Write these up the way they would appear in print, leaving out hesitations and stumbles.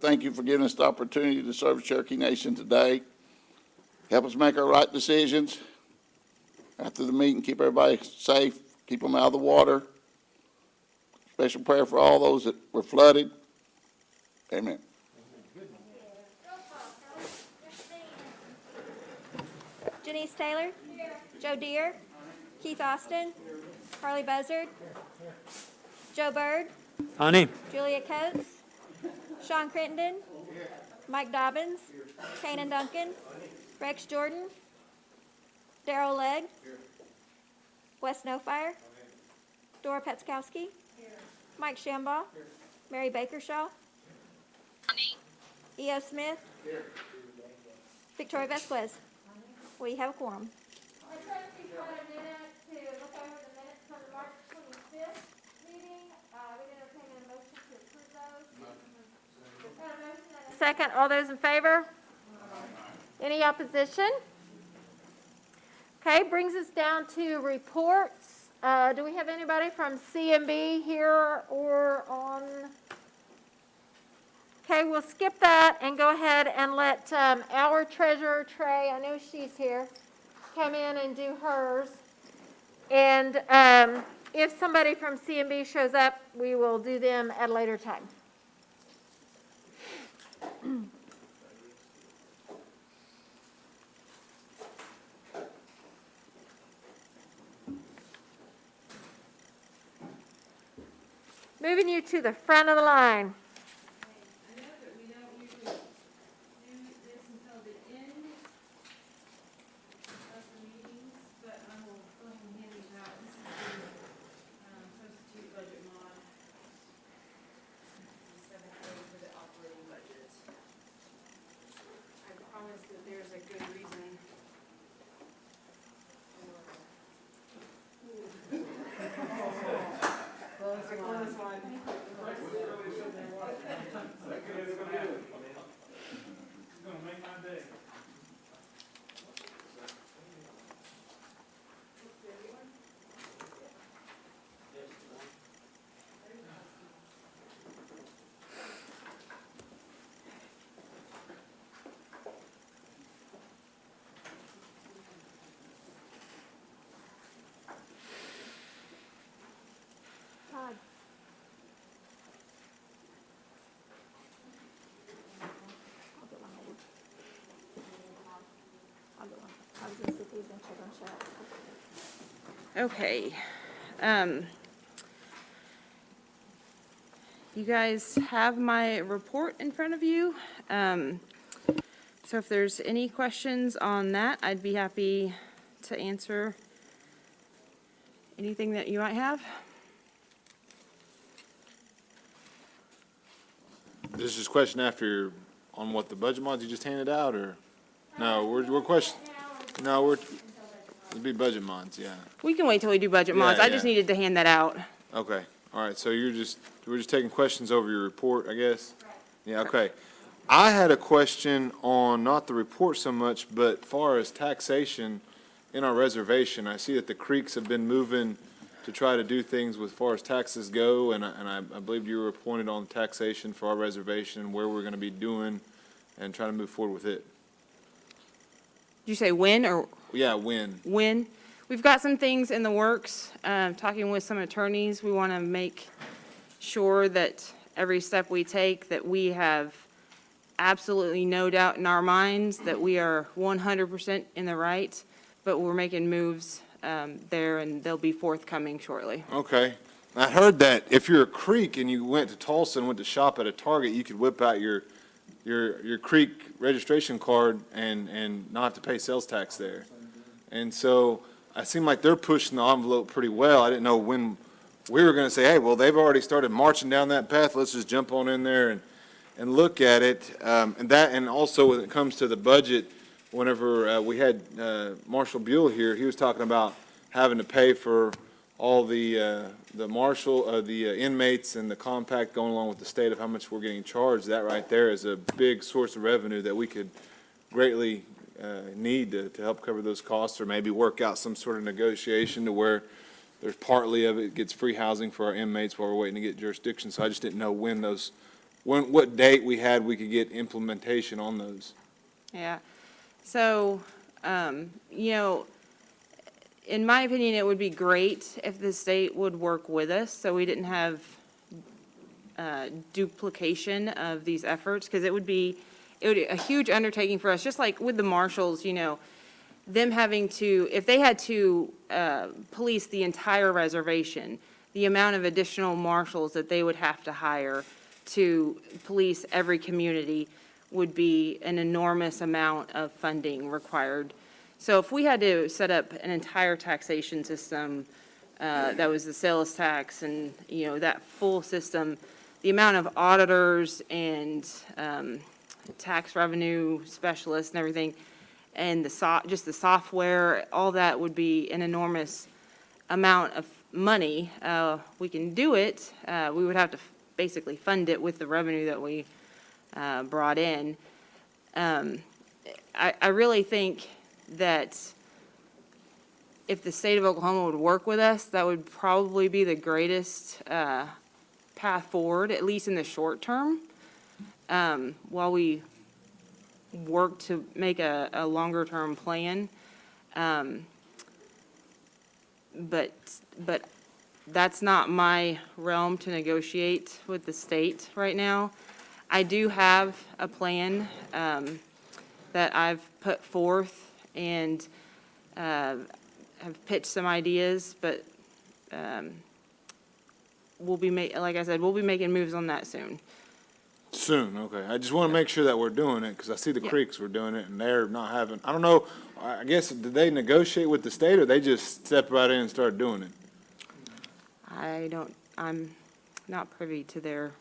thank you for giving us the opportunity to serve the Cherokee Nation today. Help us make our right decisions. After the meeting, keep everybody safe, keep them out of the water. Special prayer for all those that were flooded. Amen. Janice Taylor. Here. Joe Deere. Keith Austin. Harley Buzzard. Joe Bird. Honey. Julia Coates. Sean Crittenden. Mike Dobbins. Kanan Duncan. Rex Jordan. Darrell Legg. Wes Snowfire. Dora Petzkowski. Mike Shambaugh. Mary Bakershaw. E.O. Smith. Victoria Vesquez. We have a quorum. I try to take about a minute to look over the minutes from the March 25th meeting. We entertain a motion to approve those. Second, all those in favor? Any opposition? Okay, brings us down to reports. Do we have anybody from CMB here or on? Okay, we'll skip that and go ahead and let our treasurer, Trey, I know she's here, come in and do hers. And if somebody from CMB shows up, we will do them at a later time. Moving you to the front of the line. Okay. You guys have my report in front of you. So if there's any questions on that, I'd be happy to answer anything that you might have. This is just a question after on what the budget mods you just handed out, or no? We're question. No, it'd be budget mods, yeah. We can wait till we do budget mods. I just needed to hand that out. Okay, all right. So we're just taking questions over your report, I guess. Yeah. Okay. I had a question on not the report so much, but far as taxation in our reservation. I see that the creeks have been moving to try to do things with far as taxes go, and I believe you were appointed on taxation for our reservation and where we're going to be doing and trying to move forward with it. Did you say when or? Yeah, when. When. We've got some things in the works, talking with some attorneys. We want to make sure that every step we take, that we have absolutely no doubt in our minds that we are 100% in the right, but we're making moves there, and they'll be forthcoming shortly. Okay. I heard that if you're a creek and you went to Tulsa and went to shop at a Target, you could whip out your creek registration card and not have to pay sales tax there. And so it seemed like they're pushing the envelope pretty well. I didn't know when we were going to say, hey, well, they've already started marching down that path. Let's just jump on in there and look at it. And also when it comes to the budget, whenever we had Marshall Buell here, he was talking about having to pay for all the inmates and the compact going along with the state of how much we're getting charged. That right there is a big source of revenue that we could greatly need to help cover those costs, or maybe work out some sort of negotiation to where there's partly of it gets free housing for our inmates while we're waiting to get jurisdiction. So I just didn't know when what date we could get implementation on those. Yeah. So, you know, in my opinion, it would be great if the state would work with us so we didn't have duplication of these efforts, because it would be a huge undertaking for us, just like with the marshals, you know, them having to, if they had to police the entire reservation, the amount of additional marshals that they would have to hire to police every community would be an enormous amount of funding required. So if we had to set up an entire taxation system, that was the sales tax and, you know, that full system, the amount of auditors and tax revenue specialists and everything, and just the software, all that would be an enormous amount of money. We can do it. We would have to basically fund it with the revenue that we brought in. I really think that if the state of Oklahoma would work with us, that would probably be the greatest path forward, at least in the short term, while we work to make a longer-term plan. But that's not my realm to negotiate with the state right now. I do have a plan that I've put forth and have pitched some ideas, but like I said, we'll be making moves on that soon. Soon, okay. I just want to make sure that we're doing it, because I see the Yeah. creeks were doing it, and they're not having, I don't know, I guess, did they negotiate with the state, or they just stepped right in and started doing it? I'm not privy to their,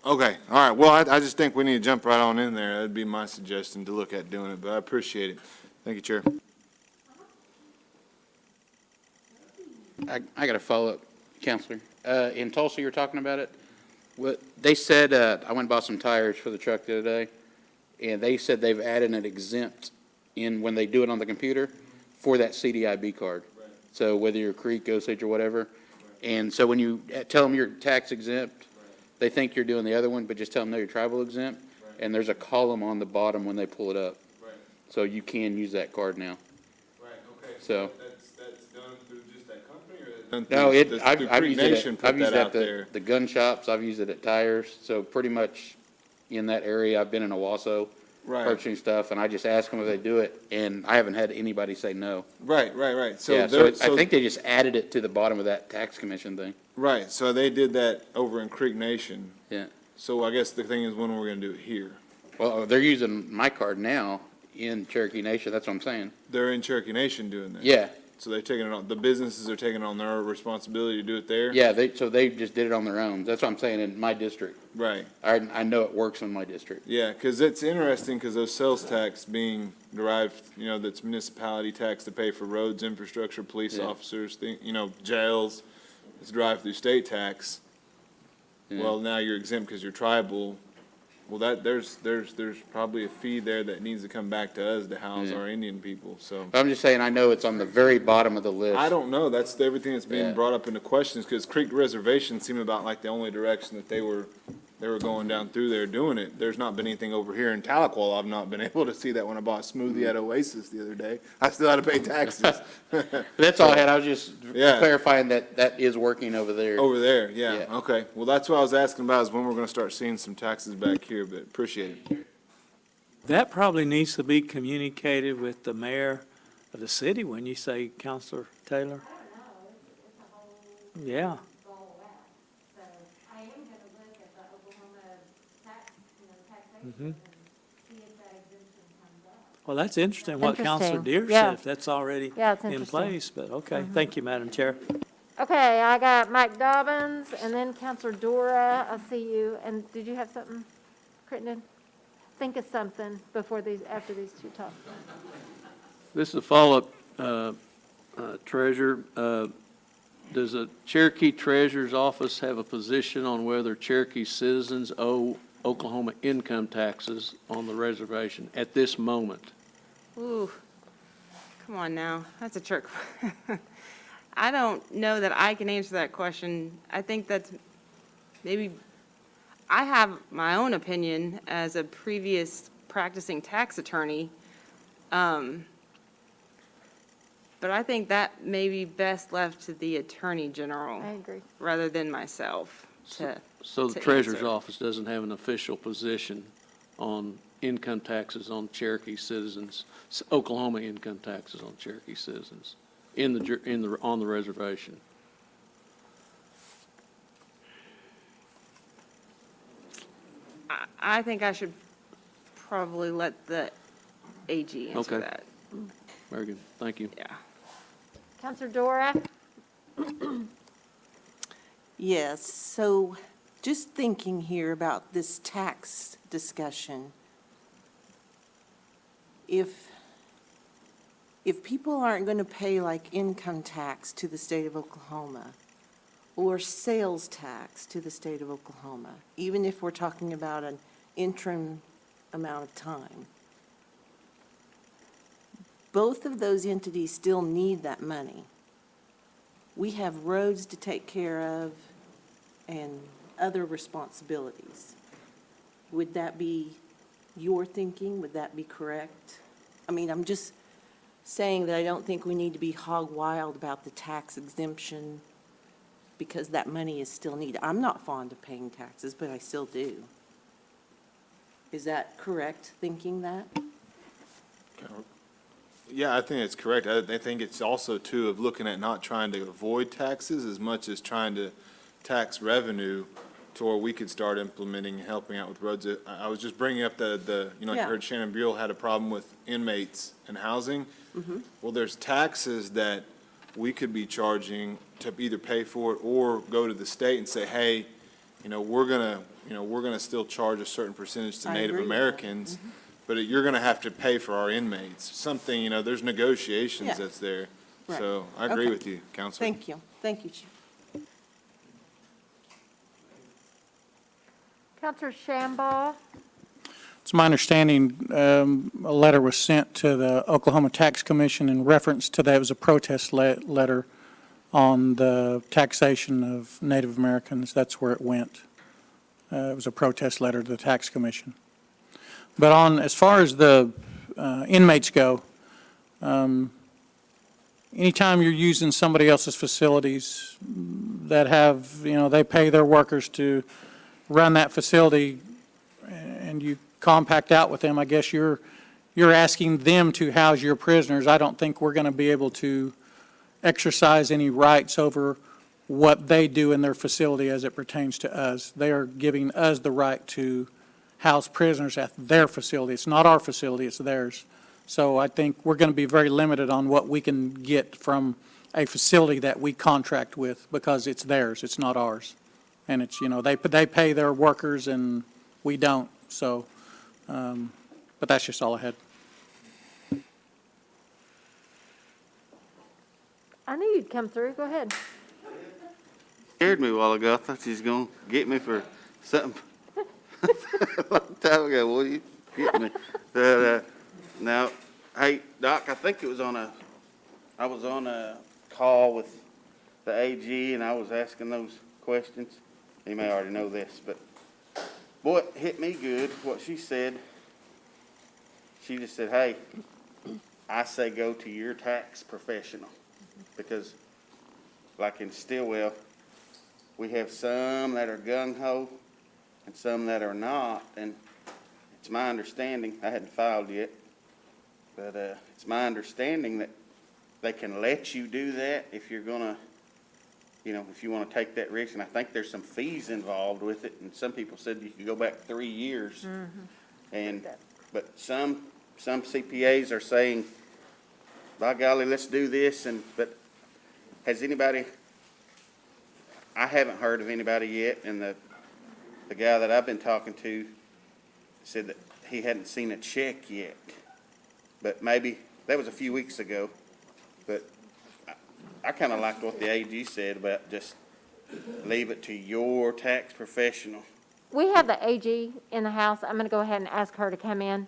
Okay, all right, well, I just think we need to jump right on in there. That'd be my suggestion, to look at doing it, but I appreciate it. Thank you, Chair. I got a follow-up, Counselor. In Tulsa, you were talking about it. What they said, I went and bought some tires for the truck the other day, and they said they've added an exempt in when they do it on the computer for that CDIB card. So whether you're Creek, Osage, or whatever. And so when you tell them you're tax exempt, they think you're doing the other one, but just tell them no, you're tribal exempt. And there's a column on the bottom when they pull it up. So you can use that card now. Right, okay. So- That's done through just that company, or? No, I've Creek used Nation it, put I've used that it out at there. the gun shops, I've used it at tires, so pretty much in that area, I've been in Owasso Right. purchasing stuff, and I just ask them if they do it, and I haven't had anybody say no. Right. So Yeah, they're, I think they just added it to the bottom of that tax commission thing, right, so they did that over in Creek Nation. yeah. So I guess the thing is, when we're gonna do it here? Well, they're using my card now in Cherokee Nation, that's what I'm saying. They're in Cherokee Nation doing that. Yeah, So they're taking it on, the businesses are taking on their responsibility to do it there? yeah, so they just did it on their own, that's what I'm saying, in my district. Right, I know it works in my district. yeah, because it's interesting, because those sales tax being derived, that's municipality tax to pay for roads, infrastructure, police Yeah. officers, jails, it's derived through state tax. Yeah. Well, now you're exempt because you're tribal. Well, there's probably a fee there that needs to come back to us to house Yeah. our Indian people, so. But I'm just saying, I know it's on the very bottom of the list. I don't know, that's everything that's being Yeah. brought up into questions, because Creek Reservation seemed about like the only direction that they were going down through there doing it. There's not been anything over here in Tahlequah. I've not been able to see that when I bought a smoothie at Oasis the other day. I still had to pay taxes. But that's all I had, I was just Yeah. clarifying that is working over there. Over there, yeah, Yeah. okay. Well, that's what I was asking about, is when we're gonna start seeing some taxes back here, but appreciate it. That probably needs to be communicated with the mayor of the city when you say, Counselor Taylor. Yeah, roll out. So I am gonna look at the Oklahoma taxation and see if that exemption comes up. well, that's interesting what Counselor Interesting. Deere Yeah. said, if that's already Yeah, it's in interesting. place, but okay, thank you, Madam Chair. Okay, I got Mike Dobbins and then Counselor Dora. I see you. And did you have something, Crittenden? Think of something after these two talk. This is a follow-up, Treasurer. Does the Cherokee Treasurer's Office have a position on whether Cherokee citizens owe Oklahoma income taxes on the reservation at this moment? ooh, come on now, that's a trick. I don't know that I can answer that question. I think that's maybe, I have my own opinion as a previous practicing tax attorney. But I think that may be best left to the Attorney General I agree. rather than myself to. So the to treasurer's answer. office doesn't have an official position on income taxes on Cherokee citizens, Oklahoma income taxes on Cherokee citizens on the reservation. I think I should probably let the AG answer Okay. that. Very good, thank you. Yeah. Counselor Dora? Yes, so just thinking here about this tax discussion. If people aren't going to pay like income tax to the state of Oklahoma or sales tax to the state of Oklahoma, even if we're talking about an interim amount of time, both of those entities still need that money. We have roads to take care of and other responsibilities. Would that be your thinking? Would that be correct? I mean, I'm just saying that I don't think we need to be hog wild about the tax exemption because that money is still needed. I'm not fond of paying taxes, but I still do. Is that correct, thinking that? Yeah, I think it's correct. I think it's also too of looking at not trying to avoid taxes as much as trying to tax revenue to where we could start implementing, helping out with roads. I was just bringing up like you Yeah. heard Shannon Buell had a problem with inmates and housing. Mm-hmm. Well, there's taxes that we could be charging to either pay for it or go to the state and say, hey, we're gonna still charge a certain percentage to I Native agree with that. Americans, but you're gonna have to pay for our inmates. Something, there's negotiations Yeah. that's there. Right. So I agree Okay. with you, Counselor. Thank you. Thank you, Chief. Counselor Shambaugh? It's my understanding, a letter was sent to the Oklahoma Tax Commission in reference to that. It was a protest letter on the taxation of Native Americans. That's where it went. It was a protest letter to the Tax Commission. But as far as the inmates go, anytime you're using somebody else's facilities that have, they pay their workers to run that facility, and you compact out with them, I guess you're asking them to house your prisoners. I don't think we're going to be able to exercise any rights over what they do in their facility as it pertains to us. They are giving us the right to house prisoners at their facility. It's not our facility, it's theirs. So I think we're going to be very limited on what we can get from a facility that we contract with because it's theirs, it's not ours. And it's, they pay their workers and we don't, so, but that's just all I had. I knew you'd come through. Go ahead. Scared me a while ago. I thought she was gonna get me for something a long time ago. Well, you get me. Now, hey, Doc, I think I was on a call with the AG and I was asking those questions. You may already know this, but boy, it hit me good what she said. She just said, hey, I say go to your tax professional. Because like in Stillwell, we have some that are gung-ho and some that are not. And it's my understanding, I hadn't filed yet, but it's my understanding that they can let you do that if you're gonna, if you want to take that risk. And I think there's some fees involved with it. And some people said you could go back 3 years. But some CPAs are saying, by golly, let's do this. But has anybody, I haven't heard of anybody yet, and the guy that I've been talking to said that he hadn't seen a check yet. But maybe, that was a few weeks ago, but I kind of liked what the AG said about just leave it to your tax professional. We have the AG in the house. I'm going to go ahead and ask her to come in.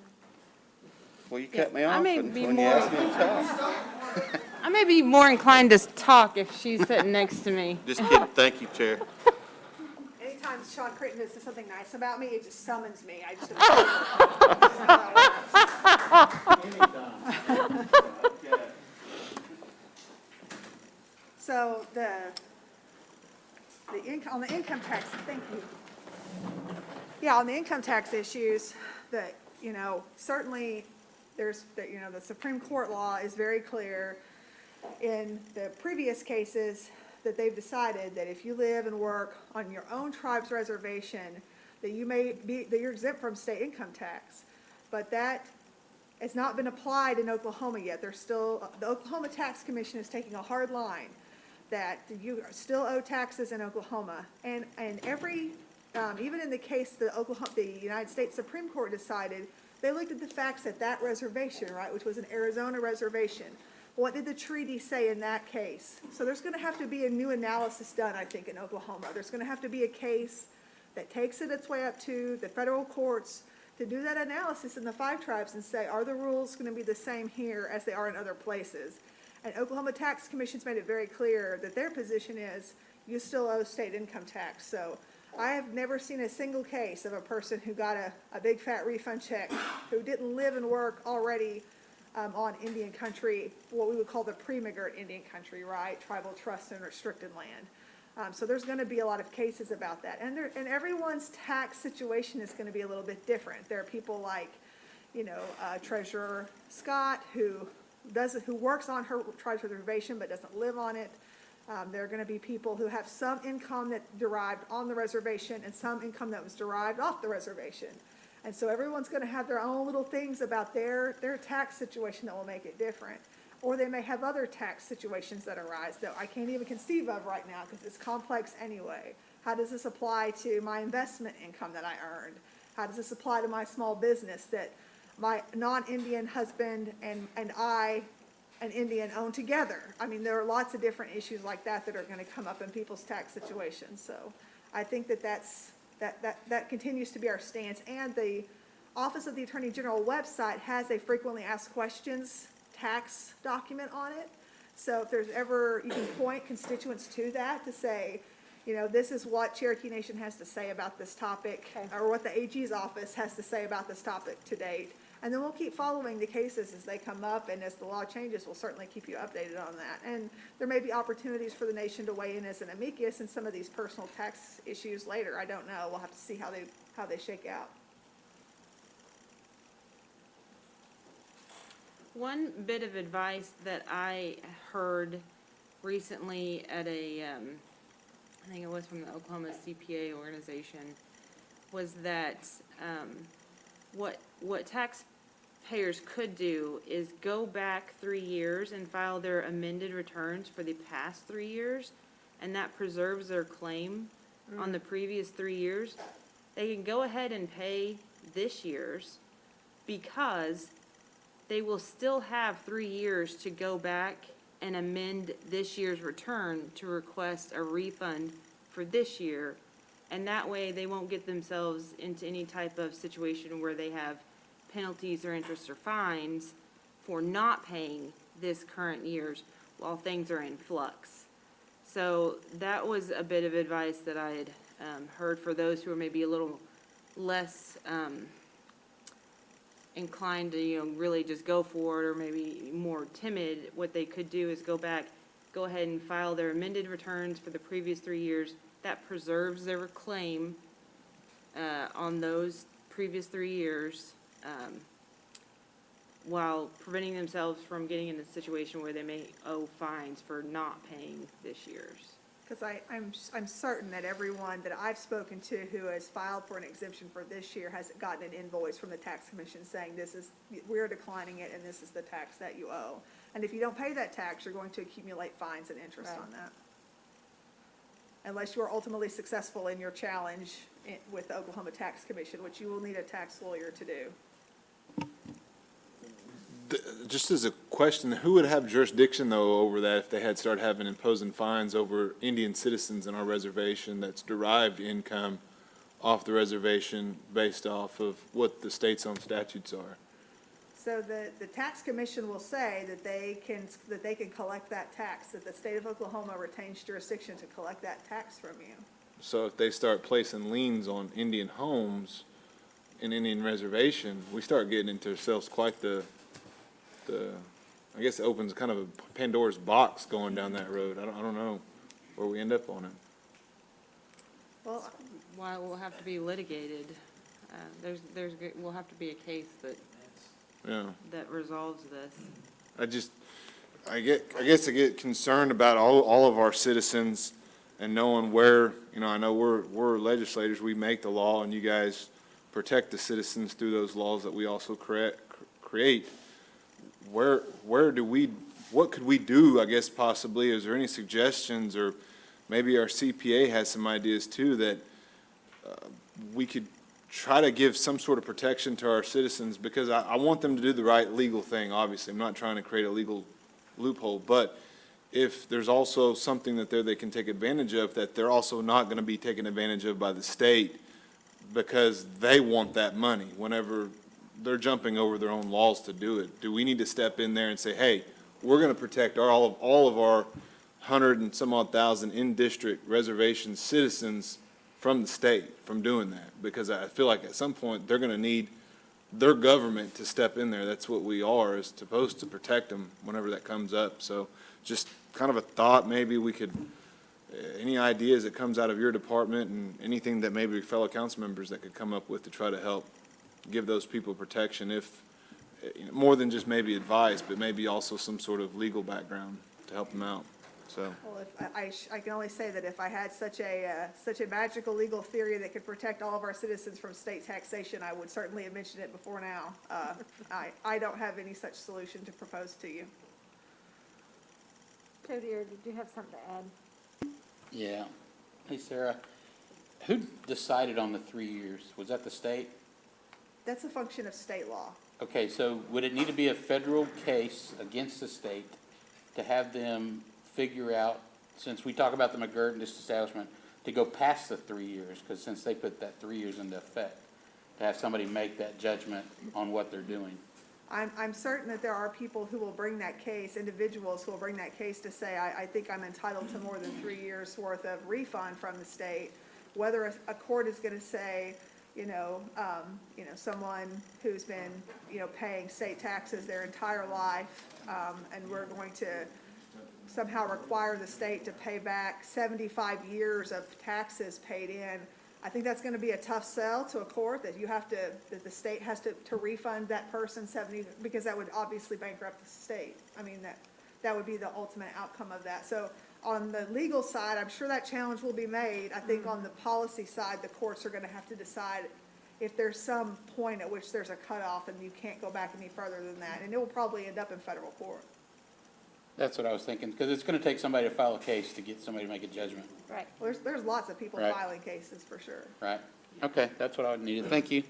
Well, you cut me I off may when be you more- asked me to talk. I may be more inclined to talk if she's sitting next to me. Just kidding, thank you, Chair. Anytime Sean Critton to say something nice about me, it just summons me. I just. So on the income tax, thank you. Yeah, on the income tax issues, certainly there's, the Supreme Court law is very clear in the previous cases that they've decided that if you live and work on your own tribe's reservation, that you're exempt from state income tax. But that has not been applied in Oklahoma yet. The Oklahoma Tax Commission is taking a hard line that you still owe taxes in Oklahoma. And even in the case the United States Supreme Court decided, they looked at the facts at that reservation, right, which was an Arizona reservation. What did the treaty say in that case? So there's going to have to be a new analysis done, I think, in Oklahoma. There's going to have to be a case that takes it its way up to the federal courts to do that analysis in the 5 tribes and say, are the rules going to be the same here as they are in other places? And Oklahoma Tax Commission's made it very clear that their position is you still owe state income tax. So I have never seen a single case of a person who got a big fat refund check who didn't live and work already on Indian country, what we would call the pre-migrant Indian country, right? Tribal trust and restricted land. So there's going to be a lot of cases about that. And everyone's tax situation is going to be a little bit different. There are people like, Treasurer Scott who works on her tribe's reservation but doesn't live on it. There are going to be people who have some income that derived on the reservation and some income that was derived off the reservation. And so everyone's going to have their own little things about their tax situation that will make it different. Or they may have other tax situations that arise that I can't even conceive of right now because it's complex anyway. How does this apply to my investment income that I earned? How does this apply to my small business that my non-Indian husband and I, an Indian, own together? I mean, there are lots of different issues like that are going to come up in people's tax situations. So I think that continues to be our stance. And the Office of the Attorney General website has a frequently asked questions tax document on it. So if there's ever, you can point constituents to that to say, this is what Cherokee Nation has to say about this topic, or what the AG's office has to say about this topic to date. And then we'll keep following the cases as they come up, and as the law changes, we'll certainly keep you updated on that. And there may be opportunities for the nation to weigh in as an amicus in some of these personal tax issues later. I don't know. We'll have to see how they shake out. One bit of advice that I heard recently at I think it was from the Oklahoma CPA organization, was that what taxpayers could do is go back 3 years and file their amended returns for the past 3 years, and that preserves their claim on the previous 3 years. They can go ahead and pay this year's because they will still have 3 years to go back and amend this year's return to request a refund for this year. And that way they won't get themselves into any type of situation where they have penalties or interest or fines for not paying this current year's while things are in flux. So that was a bit of advice that I had heard for those who are maybe a little less inclined to, really just go for it, or maybe more timid. What they could do is go ahead and file their amended returns for the previous 3 years. That preserves their claim on those previous 3 years, while preventing themselves from getting in a situation where they may owe fines for not paying this year's. Because I'm certain that everyone that I've spoken to who has filed for an exemption for this year has gotten an invoice from the tax commission saying we're declining it and this is the tax that you owe. And if you don't pay that tax, you're going to accumulate fines and interest on that. Unless you are ultimately successful in your challenge with the Oklahoma Tax Commission, which you will need a tax lawyer to do. Just as a question, who would have jurisdiction, though, over that if they had started imposing fines over Indian citizens on our reservation that's derived income off the reservation based off of what the state's own statutes are? So the tax commission will say that they can collect that tax, that the state of Oklahoma retains jurisdiction to collect that tax from you. So if they start placing liens on Indian homes in Indian reservation, we start getting into ourselves quite the, I guess it opens kind of a Pandora's box going down that road. I don't know where we end up on it. Well, Why it will have to be litigated. Will have to be a case Yeah. that resolves this. I guess I get concerned about all of our citizens and knowing where, I know we're legislators, we make the law, and you guys protect the citizens through those laws that we also create. What could we do, I guess, possibly? Is there any suggestions, or maybe our CPA has some ideas too, that we could try to give some sort of protection to our citizens? Because I want them to do the right legal thing, obviously. I'm not trying to create a legal loophole, but if there's also something that they can take advantage of, that they're also not going to be taken advantage of by the state because they want that money whenever they're jumping over their own laws to do it. Do we need to step in there and say, hey, we're going to protect all of our 100 and some odd thousand in-district reservation citizens from the state from doing that? Because I feel like at some point they're going to need their government to step in there. That's what we are, is supposed to protect them whenever that comes up. So just kind of a thought, maybe we could, any ideas that comes out of your department and anything that maybe fellow council members that could come up with to try to help give those people protection, if more than just maybe advice, but maybe also some sort of legal background to help them out. So, well, if I can only say that if I had such a magical legal theory that could protect all of our citizens from state taxation, I would certainly have mentioned it before now. I don't have any such solution to propose to you. Jody, or did you have something to add? Yeah. Hey, Sarah, who decided on the 3 years? Was that the state? That's a function of state law. Okay, so would it need to be a federal case against the state to have them figure out, since we talk about the McGirt disestablishment, to go past the 3 years? Because since they put that 3 years into effect, to have somebody make that judgment on what they're doing. I'm certain that there are people who will bring that case, individuals who will bring that case to say, I think I'm entitled to more than 3 years' worth of refund from the state. Whether a court is going to say, someone who's been, paying state taxes their entire life, and we're going to somehow require the state to pay back 75 years of taxes paid in. I think that's going to be a tough sell to a court, that that the state has to refund that person 70, because that would obviously bankrupt the state. I mean, that would be the ultimate outcome of that. So on the legal side, I'm sure that challenge will be made. I think on the policy side, the courts are going to have to decide if there's some point at which there's a cutoff and you can't go back any further than that. And it will probably end up in federal court. That's what I was thinking, because it's going to take somebody to file a case to get somebody to make a judgment. Right. Well, there's lots of people Right. filing cases for sure. Right? Okay, that's what I needed. Thank you.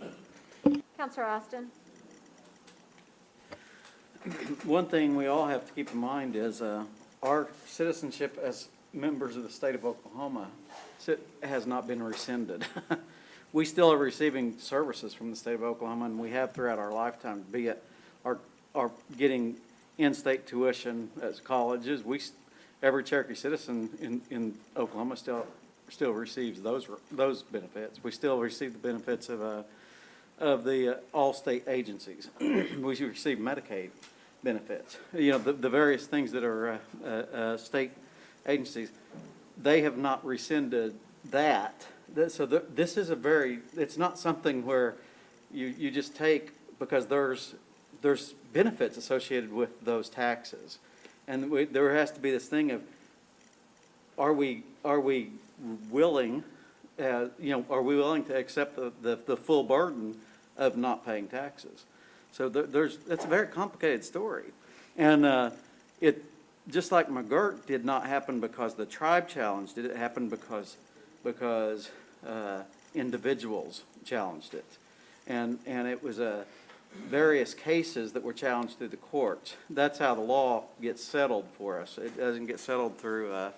Counselor Austin? One thing we all have to keep in mind is our citizenship as members of the state of Oklahoma has not been rescinded. We still are receiving services from the state of Oklahoma, and we have throughout our lifetime, be it our getting in-state tuition as colleges. Every Cherokee citizen in Oklahoma still receives those benefits. We still receive the benefits of the all state agencies. We receive Medicaid benefits. The various things that are state agencies, they have not rescinded that. So this is it's not something where you just take, because there's benefits associated with those taxes. And there has to be this thing of, are we willing, are we willing to accept the full burden of not paying taxes? So that's a very complicated story. And it, just like McGirt did not happen because the tribe challenged it, it happened because individuals challenged it. And it was various cases that were challenged through the courts. That's how the law gets settled for us. It doesn't get settled through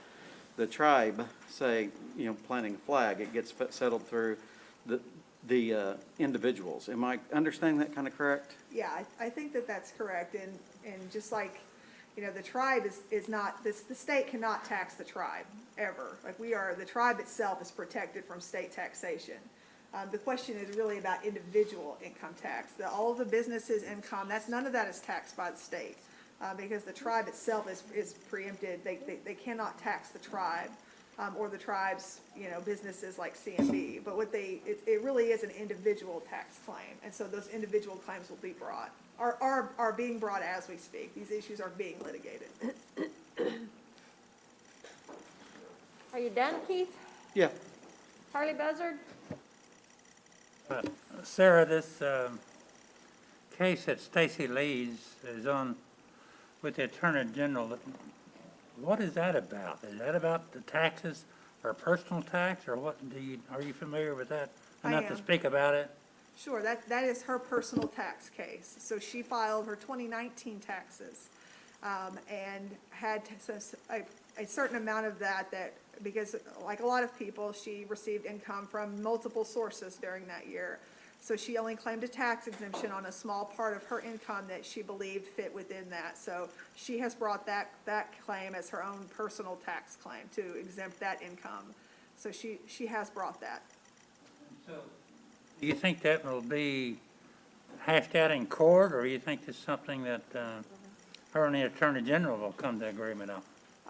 the tribe, say, planting a flag. It gets settled through the individuals. Am I understanding that kind of correct? Yeah, I think that that's correct. And just like, You know, the tribe is not, the state cannot tax the tribe, ever. Like, the tribe itself is protected from state taxation. The question is really about individual income tax. All of the businesses' income, none of that is taxed by the state, because the tribe itself is preempted. They cannot tax the tribe, or the tribe's, businesses like CMB. But it really is an individual tax claim, and so those individual claims will be brought, are being brought as we speak. These issues are being litigated. Are you done, Keith? Yeah. Harley Buzzard? Sarah, this case that Stacy Lee's is on with the Attorney General, what is that about? Is that about the taxes or personal tax, or what are you familiar with that? I Enough to am. speak about it? Sure, that is her personal tax case. So she filed her 2019 taxes, and had a certain amount of that, because like a lot of people, she received income from multiple sources during that year. So she only claimed a tax exemption on a small part of her income that she believed fit within that. So she has brought that claim as her own personal tax claim to exempt that income. So she has brought that. Do you think that will be hashed out in court, or you think it's something that her and the Attorney General will come to agreement on?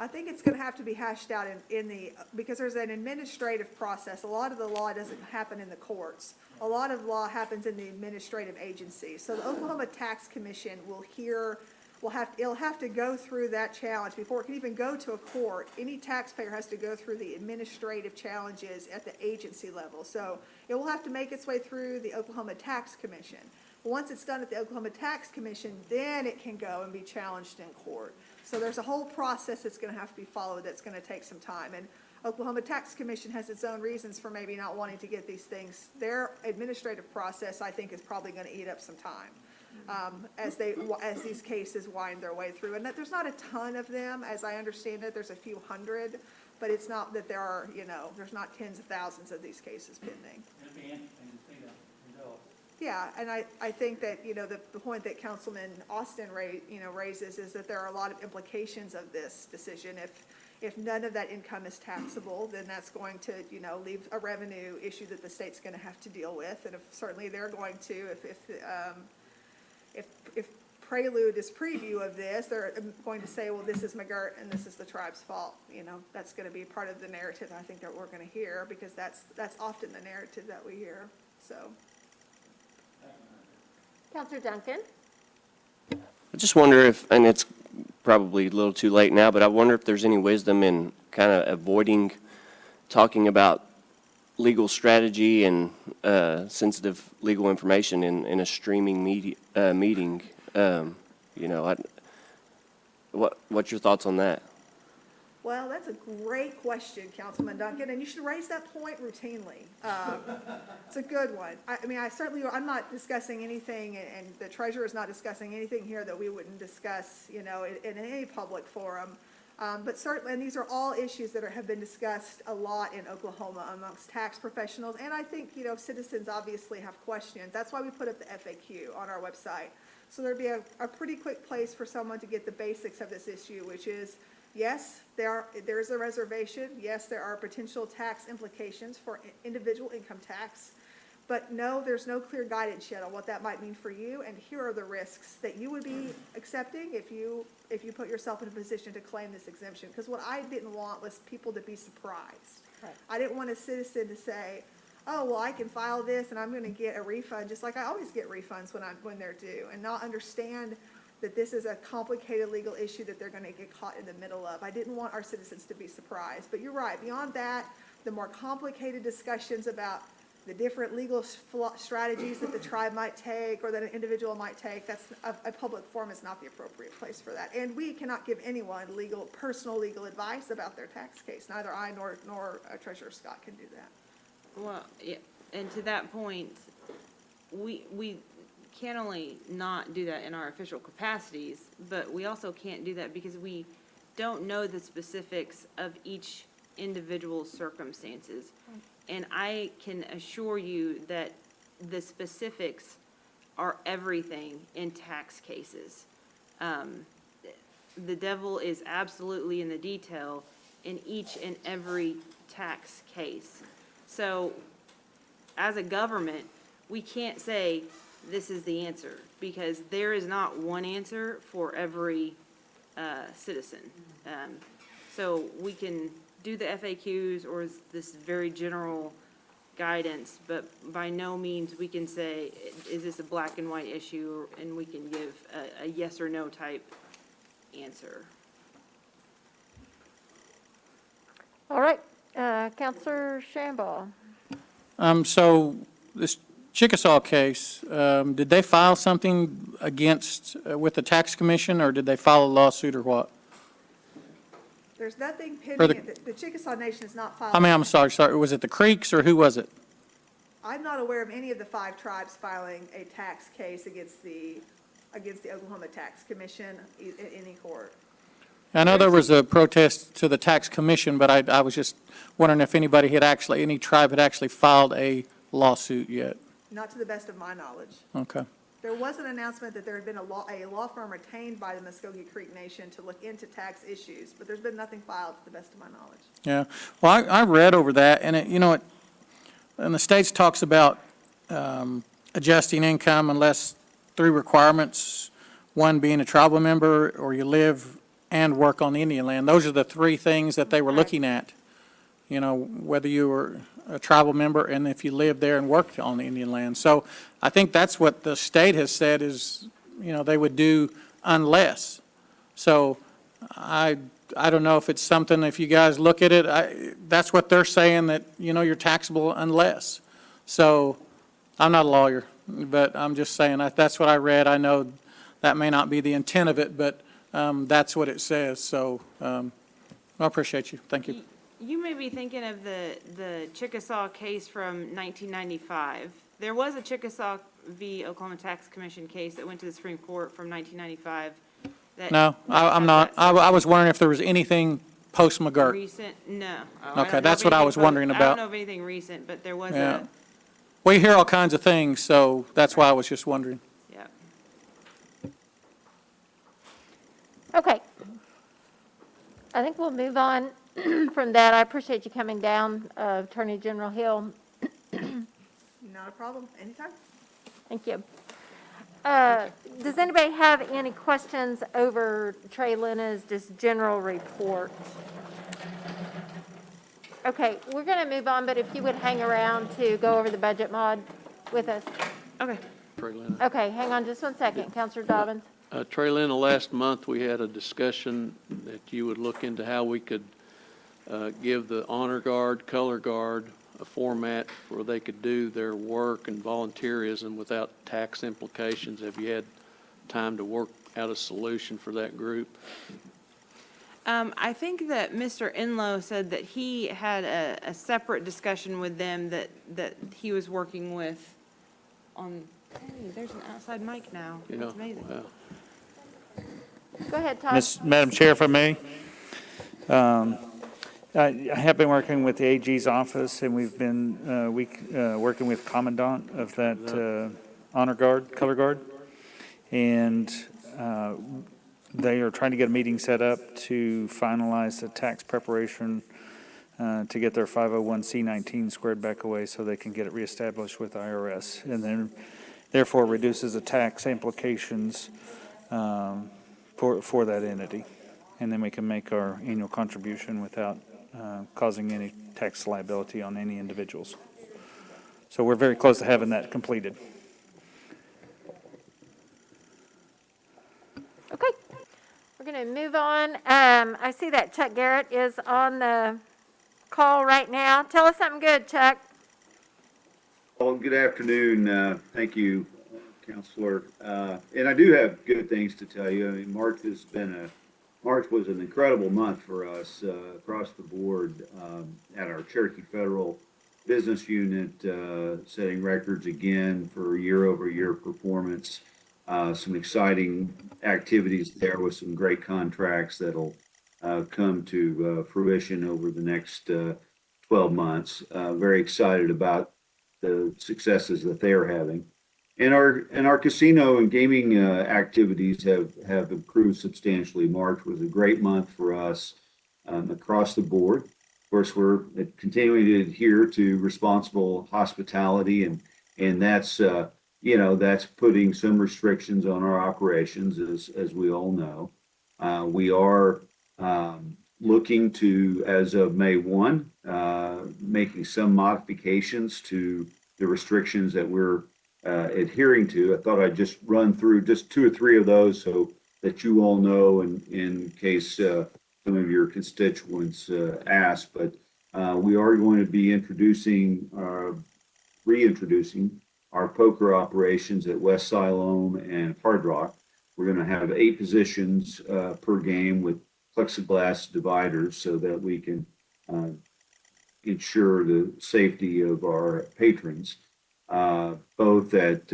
I think it's gonna have to be hashed out because there's an administrative process. A lot of the law doesn't happen in the courts. A lot of law happens in the administrative agency. So the Oklahoma Tax Commission it'll have to go through that challenge before it can even go to a court. Any taxpayer has to go through the administrative challenges at the agency level. So it will have to make its way through the Oklahoma Tax Commission. Once it's done at the Oklahoma Tax Commission, then it can go and be challenged in court. So there's a whole process that's gonna have to be followed that's gonna take some time. And Oklahoma Tax Commission has its own reasons for maybe not wanting to get these things. Their administrative process, I think, is probably gonna eat up some time, as these cases wind their way through. And that there's not a ton of them, as I understand it. There's a few hundred, but it's not that there are, there's not tens of thousands of these cases pending. It'd be interesting to see that result. Yeah, and I think that, the point that Councilman Austin raises is that there are a lot of implications of this decision. If none of that income is taxable, then that's going to, leave a revenue issue that the state's gonna have to deal with. And certainly they're going to, if Prelude is preview of this, they're going to say, well, this is McGirt and this is the tribe's fault. That's gonna be part of the narrative I think that we're gonna hear, because that's often the narrative that we hear, so. Counselor Duncan? I just wonder if, and it's probably a little too late now, but I wonder if there's any wisdom in kind of avoiding talking about legal strategy and sensitive legal information in a streaming meeting. What's your thoughts on that? Well, that's a great question, Councilman Duncan, and you should raise that point routinely. It's a good one. I'm not discussing anything, and the treasurer is not discussing anything here that we wouldn't discuss, in any public forum. But certainly, and these are all issues that have been discussed a lot in Oklahoma amongst tax professionals, and I think, citizens obviously have questions. That's why we put up the FAQ on our website. So there'd be a pretty quick place for someone to get the basics of this issue, which is, yes, there's a reservation. Yes, there are potential tax implications for individual income tax. But no, there's no clear guidance yet on what that might mean for you. And here are the risks that you would be accepting if you put yourself in a position to claim this exemption. Because what I didn't want was people to be surprised. Right. I didn't want a citizen to say, oh, well, I can file this and I'm going to get a refund, just like I always get refunds when they're due, and not understand that this is a complicated legal issue that they're going to get caught in the middle of. I didn't want our citizens to be surprised. But you're right. Beyond that, the more complicated discussions about the different legal strategies that the tribe might take or that an individual might take, that's a public forum is not the appropriate place for that. And we cannot give anyone personal legal advice about their tax case. Neither I nor Treasurer Scott can do that. Well, yeah, and to that point, we can't only not do that in our official capacities, but we also can't do that because we don't know the specifics of each individual's circumstances. And I can assure you that the specifics are everything in tax cases. the devil is absolutely in the detail in each and every tax case. So as a government, we can't say this is the answer, because there is not one answer for every citizen. So we can do the FAQs or this very general guidance, but by no means we can say, is this a black and white issue, and we can give a yes or no type answer. All right, Counselor Shambaugh. So this Chickasaw case, did they file something against, with the tax commission, or did they file a lawsuit or what? There's nothing Or the- pending, the Chickasaw Nation has not filed. I'm sorry, was it the Creeks or who was it? I'm not aware of any of the 5 tribes filing a tax case against the Oklahoma Tax Commission in any court. I know there was a protest to the tax commission, but I was just wondering if anybody had actually, any tribe had actually filed a lawsuit yet. Not to the best of my knowledge. Okay. There was an announcement that there had been a law firm retained by the Muskogee Creek Nation to look into tax issues, but there's been nothing filed to the best of my knowledge. Yeah, well, I read over that, and and the states talks about adjusting income unless 3 requirements, one being a tribal member, or you live and work on Indian land. Those are the 3 things that they were looking at, whether you were a tribal member and if you lived there and worked on the Indian land. So I think that's what the state has said is, they would do unless. So I don't know if it's something, if you guys look at it, that's what they're saying, that, you're taxable unless. So I'm not a lawyer, but I'm just saying, that's what I read. I know that may not be the intent of it, but that's what it says. So I appreciate you. Thank you. You may be thinking of the Chickasaw case from 1995. There was a Chickasaw v. Oklahoma Tax Commission case that went to the Supreme Court from 1995. No, I'm not. I was wondering if there was anything post-McGirt. Recent, no. Okay, that's what I was wondering I about. don't know of anything recent, but there was Yeah. We hear all kinds of things, so that's why I was just wondering. yeah. Okay. I think we'll move on from that. I appreciate you coming down, Attorney General Hill. Not a problem, anytime. Thank you. Does anybody have any questions over Trey Lena's just general report? Okay, we're going to move on, but if you would hang around to go over the budget mod with us. Okay. Trey Lena. Okay, hang on just one second. Counselor Dobbins. Trey Lena, last month, we had a discussion that you would look into how we could give the honor guard, color guard, a format where they could do their work and volunteerism without tax implications. Have you had time to work out a solution for that group? I think that Mr. Enlow said that he had a separate discussion with them that he was working with on, hey, there's an outside mic now. Yeah, That's amazing. wow. Go ahead, Todd. Madam Chair, if I may. I have been working with the AG's office, and we've been working with Commandant of that honor guard, color guard. And they are trying to get a meeting set up to finalize the tax preparation to get their 501c19 squared back away so they can get it reestablished with IRS. And then therefore reduces the tax implications for that entity. And then we can make our annual contribution without causing any tax liability on any individuals. So we're very close to having that completed. Okay, we're going to move on. I see that Chuck Garrett is on the call right now. Tell us something good, Chuck. Well, good afternoon. Thank you, Counselor. And I do have good things to tell you. I mean, March was an incredible month for us across the board at our Cherokee Federal Business Unit, setting records again for year-over-year performance. Some exciting activities there with some great contracts that'll come to fruition over the next 12 months. Very excited about the successes that they're having. And our casino and gaming activities have improved substantially. March was a great month for us across the board. Of course, we're continuing to adhere to responsible hospitality, and that's that's putting some restrictions on our operations, as we all know. We are looking to, as of May 1, making some modifications to the restrictions that we're adhering to. I thought I'd just run through just 2 or 3 of those so that you all know in case some of your constituents ask. But we are going to be reintroducing our poker operations at West Siloam and Hard Rock. We're going to have 8 positions per game with plexiglass dividers so that we can ensure the safety of our patrons. Both at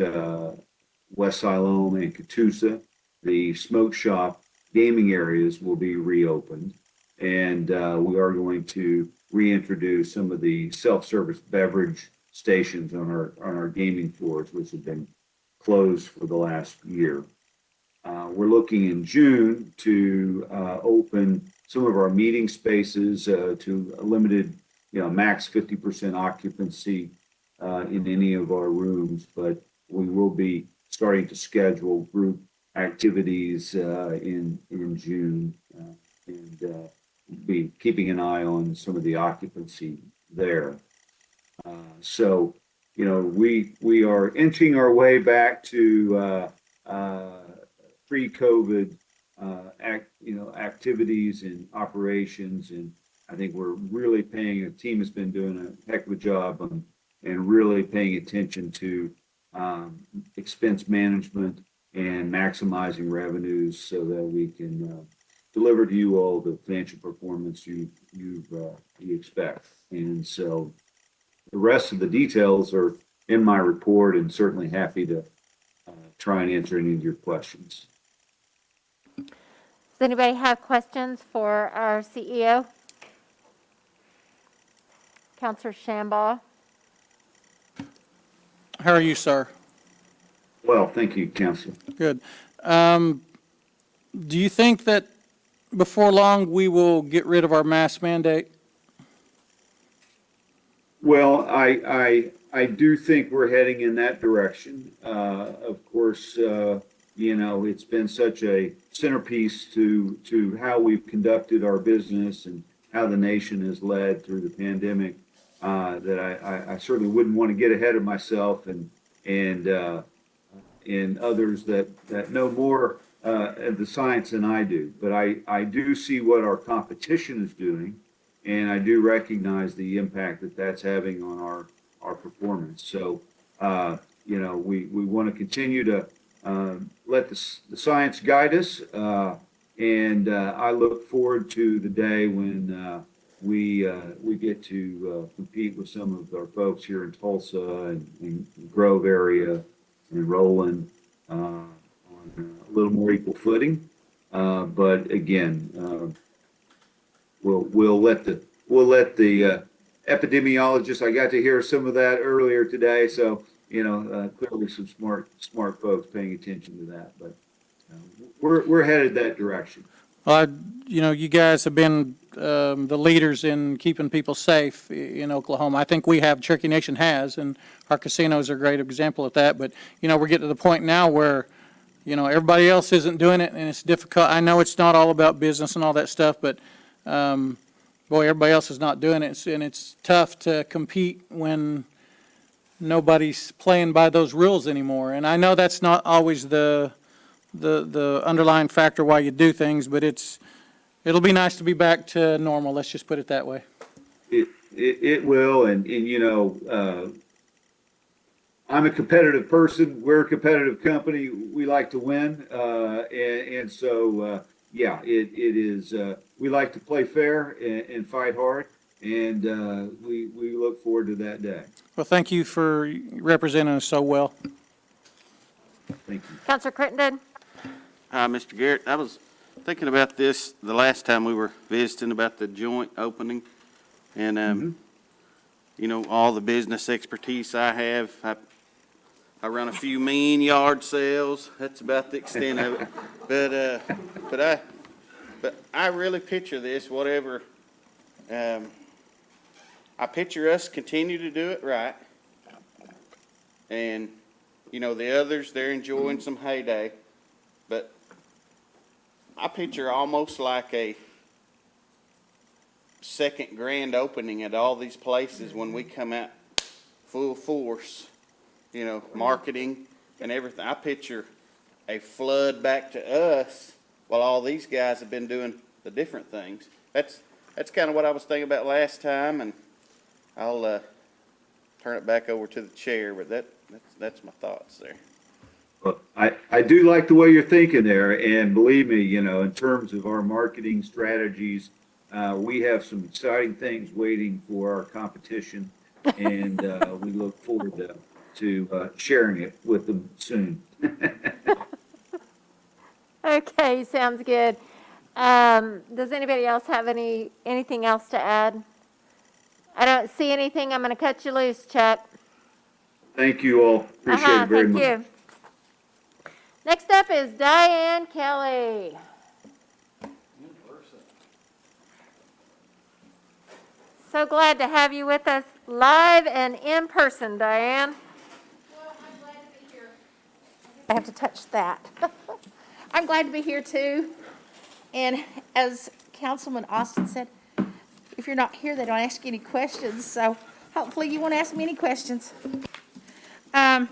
West Siloam and Catoosa, the smoke shop gaming areas will be reopened, and we are going to reintroduce some of the self-service beverage stations on our gaming floors, which have been closed for the last year. We're looking in June to open some of our meeting spaces to a limited, max 50% occupancy in any of our rooms, but we will be starting to schedule group activities in June and be keeping an eye on some of the occupancy there. So, we are inching our way back to pre-COVID activities and operations, and I think we're really the team has been doing a heck of a job and really paying attention to expense management and maximizing revenues so that we can deliver to you all the financial performance you expect. And so the rest of the details are in my report, and certainly happy to try and answer any of your questions. Does anybody have questions for our CEO? Counselor Shambaugh? How are you, sir? Well, thank you, Councilor. Good. Do you think that before long we will get rid of our mask mandate? Well, I do think we're heading in that direction. Of course, it's been such a centerpiece to how we've conducted our business and how the nation has led through the pandemic that I certainly wouldn't want to get ahead of myself and others that know more of the science than I do. But I do see what our competition is doing, and I do recognize the impact that that's having on our performance. So, we want to continue to let the science guide us, and I look forward to the day when we get to compete with some of our folks here in Tulsa and Grove area and Roland on a little more equal footing. But again, we'll let the epidemiologists. I got to hear some of that earlier today, so clearly some smart folks paying attention to that. But we're headed that direction. Well, you guys have been the leaders in keeping people safe in Oklahoma. I think Cherokee Nation has, and our casinos are a great example of that. But, we're getting to the point now where, everybody else isn't doing it, and it's difficult. I know it's not all about business and all that stuff, but, boy, everybody else is not doing it, and it's tough to compete when nobody's playing by those rules anymore. And I know that's not always the underlying factor why you do things, but it'll be nice to be back to normal. Let's just put it that way. It will, and I'm a competitive person. We're a competitive company. We like to win, and so it is. We like to play fair and fight hard, and we look forward to that day. Well, thank you for representing us so well. Thank you. Counselor Crittenden? Hi, Mr. Garrett. I was thinking about this the last time we were visiting about the joint opening, and all the business expertise I have. I run a few mean yard sales. That's about the extent of it. But I really picture this, whatever, I picture us continue to do it right. And, you know, the others, they're enjoying some heyday. But I picture almost like a second grand opening at all these places when we come out full force, you know, marketing and everything. I picture a flood back to us while all these guys have been doing the different things. That's kind of what I was thinking about last time, and I'll turn it back over to the chair, but that's my thoughts there. Well, I do like the way you're thinking there, and believe me, you know, in terms of our marketing strategies, we have some exciting things waiting for our competition, and we look forward to sharing it with them soon. Okay, sounds good. Does anybody else have anything else to add? I don't see anything. I'm going to cut you loose, Chuck. Thank you all. Appreciate it very much. Thank you. Next up is Diane Kelly. So glad to have you with us live and in person, Diane. Well, I'm glad to be here. I have to touch that. I'm glad to be here too. And as Councilman Austin said, if you're not here, they don't ask you any questions. So hopefully you won't ask me any questions. I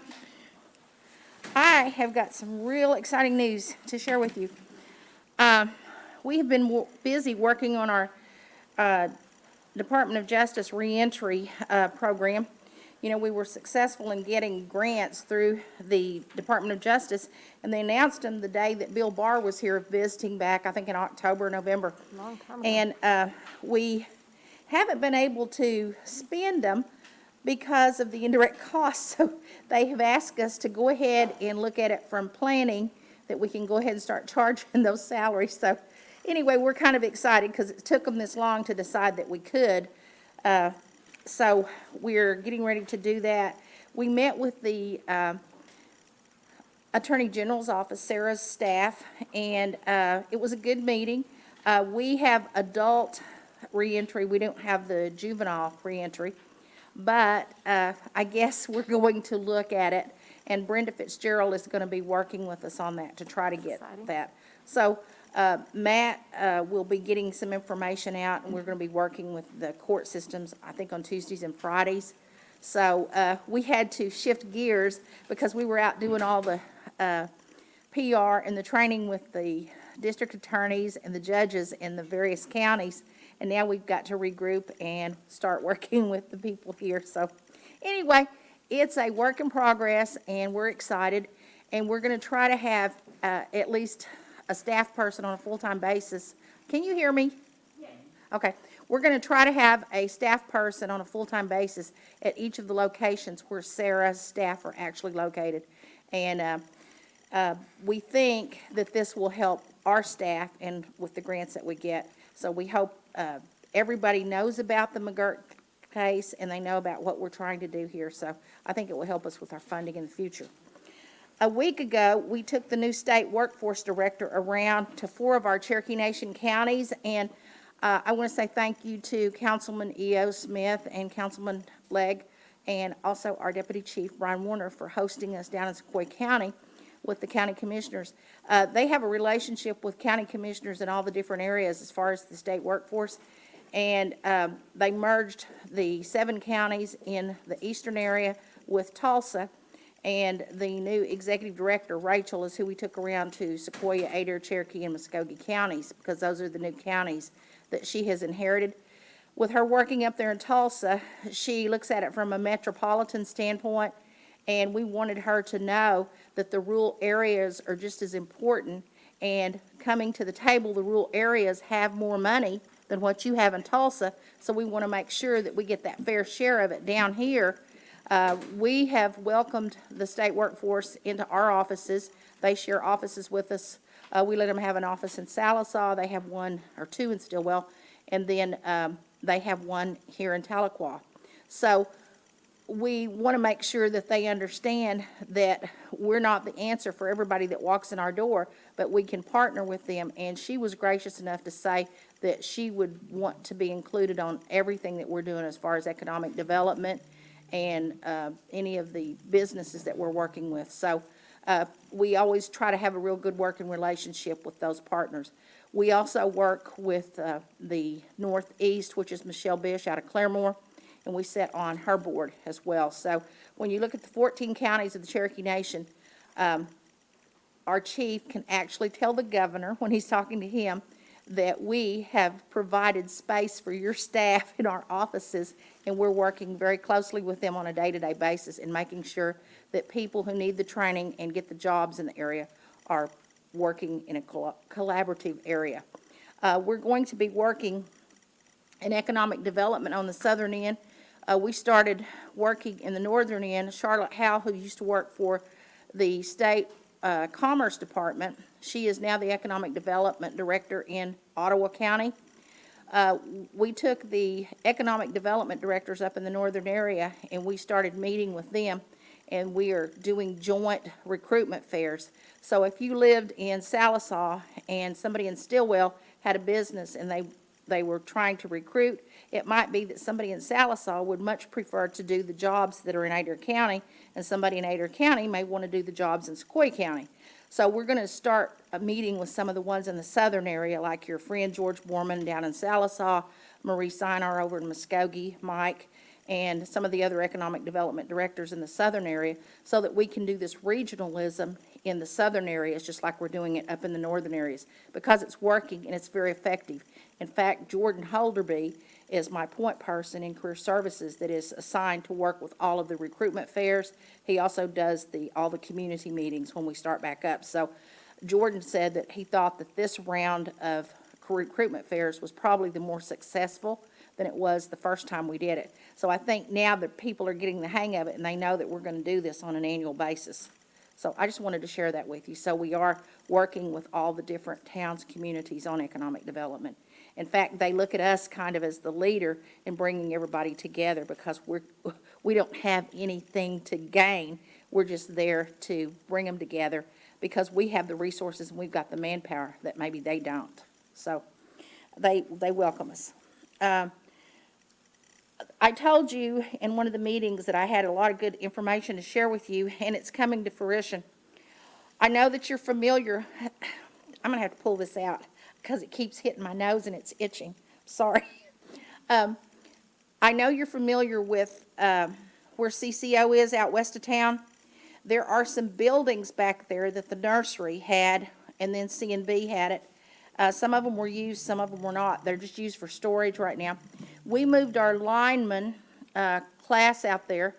have got some real exciting news to share with you. We have been busy working on our Department of Justice reentry program. You know, we were successful in getting grants through the Department of Justice, and they announced them the day that Bill Barr was here visiting back, I think in October, November. Long time ago. And we haven't been able to spend them because of the indirect costs. So they have asked us to go ahead and look at it from planning, that we can go ahead and start charging those salaries. So anyway, we're kind of excited because it took them this long to decide that we could. So we're getting ready to do that. We met with the Attorney General's office, Sarah's staff, and it was a good meeting. We have adult reentry. We don't have the juvenile reentry. But I guess we're going to look at it, and Brenda Fitzgerald is going to be working with us on that to try to get that. So Matt will be getting some information out, and we're going to be working with the court systems, I think, on Tuesdays and Fridays. So we had to shift gears because we were out doing all the PR and the training with the district attorneys and the judges in the various counties. And now we've got to regroup and start working with the people here. So anyway, it's a work in progress, and we're excited. And we're going to try to have at least a staff person on a full-time basis. Can you hear me? Yes. Okay. We're going to try to have a staff person on a full-time basis at each of the locations where Sarah's staff are actually located. And we think that this will help our staff and with the grants that we get. So we hope everybody knows about the McGirt case and they know about what we're trying to do here. So I think it will help us with our funding in the future. A week ago, we took the new state workforce director around to 4 of our Cherokee Nation counties, and I want to say thank you to Councilman E.O. Smith and Councilman Legg, and also our Deputy Chief, Brian Warner, for hosting us down in Sequoia County with the county commissioners. They have a relationship with county commissioners in all the different areas as far as the state workforce, and they merged the 7 counties in the eastern area with Tulsa. And the new executive director, Rachel, is who we took around to Sequoia, Adair, Cherokee, and Muskogee counties, because those are the new counties that she has inherited. With her working up there in Tulsa, she looks at it from a metropolitan standpoint, and we wanted her to know that the rural areas are just as important. And coming to the table, the rural areas have more money than what you have in Tulsa, so we want to make sure that we get that fair share of it down here. We have welcomed the state workforce into our offices. They share offices with us. We let them have an office in Sallisaw. They have 1 or 2 in Stillwell, and then they have 1 here in Tahlequah. So we want to make sure that they understand that we're not the answer for everybody that walks in our door, but we can partner with them. And she was gracious enough to say that she would want to be included on everything that we're doing as far as economic development and any of the businesses that we're working with. So we always try to have a real good working relationship with those partners. We also work with the Northeast, which is Michelle Bish out of Claremore, and we sit on her board as well. So when you look at the 14 counties of the Cherokee Nation, our chief can actually tell the governor, when he's talking to him, that we have provided space for your staff in our offices, and we're working very closely with them on a day-to-day basis and making sure that people who need the training and get the jobs in the area are working in a collaborative area. We're going to be working in economic development on the southern end. We started working in the northern end. Charlotte Howell, who used to work for the state Commerce Department, she is now the Economic Development Director in Ottawa County. We took the Economic Development Directors up in the northern area, and we started meeting with them, and we are doing joint recruitment fairs. So if you lived in Salisaw and somebody in Stillwell had a business and they were trying to recruit, it might be that somebody in Salisaw would much prefer to do the jobs that are in Adair County, and somebody in Adair County may want to do the jobs in Sequoia County. So we're going to start a meeting with some of the ones in the southern area, like your friend George Borman down in Salisaw, Marie Sinar over in Muskogee, Mike, and some of the other economic development directors in the southern area, so that we can do this regionalism in the southern areas, just like we're doing it up in the northern areas, because it's working and it's very effective. In fact, Jordan Holderby is my point person in career services that is assigned to work with all of the recruitment fairs. He also does all the community meetings when we start back up. So Jordan said that he thought that this round of recruitment fairs was probably the more successful than it was the first time we did it. So I think now that people are getting the hang of it and they know that we're going to do this on an annual basis. So I just wanted to share that with you. So we are working with all the different towns, communities on economic development. In fact, they look at us kind of as the leader in bringing everybody together, because we don't have anything to gain. We're just there to bring them together because we have the resources and we've got the manpower that maybe they don't. So they welcome us. I told you in one of the meetings that I had a lot of good information to share with you, and it's coming to fruition. I know that you're familiar. I'm going to have to pull this out because it keeps hitting my nose and it's itching. Sorry. I know you're familiar with where CCO is out west of town. There are some buildings back there that the nursery had, and then C&B had it. Some of them were used, some of them were not. They're just used for storage right now. We moved our lineman class out there,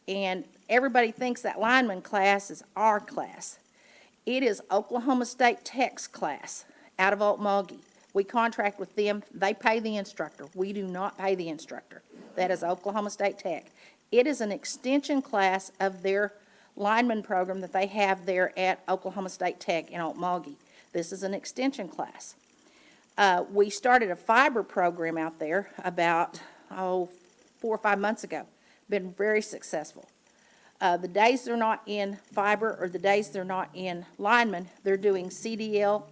and everybody thinks that lineman class is our class. It is Oklahoma State Tech's class out of Okmulgee. We contract with them. They pay the instructor. We do not pay the instructor. That is Oklahoma State Tech. It is an extension class of their lineman program that they have there at Oklahoma State Tech in Okmulgee. This is an extension class. We started a fiber program out there about 4 or 5 months ago. Been very successful. The days they're not in fiber or the days they're not in lineman, they're doing CDL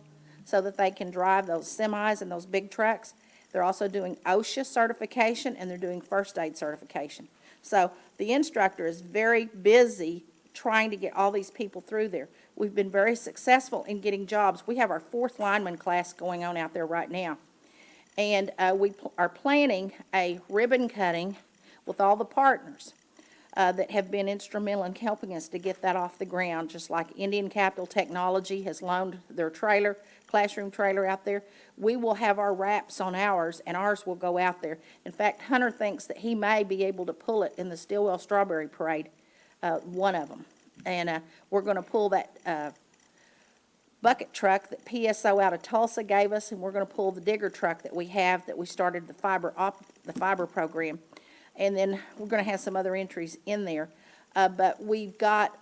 so that they can drive those semis and those big trucks. They're also doing OSHA certification, and they're doing first aid certification. So the instructor is very busy trying to get all these people through there. We've been very successful in getting jobs. We have our 4th lineman class going on out there right now. And we are planning a ribbon cutting with all the partners that have been instrumental in helping us to get that off the ground, just like Indian Capital Technology has loaned their classroom trailer out there. We will have our wraps on ours, and ours will go out there. In fact, Hunter thinks that he may be able to pull it in the Stillwell Strawberry Parade, one of them. And we're going to pull that bucket truck that PSO out of Tulsa gave us, and we're going to pull the digger truck that we have that we started the fiber program. And then we're going to have some other entries in there. But we've got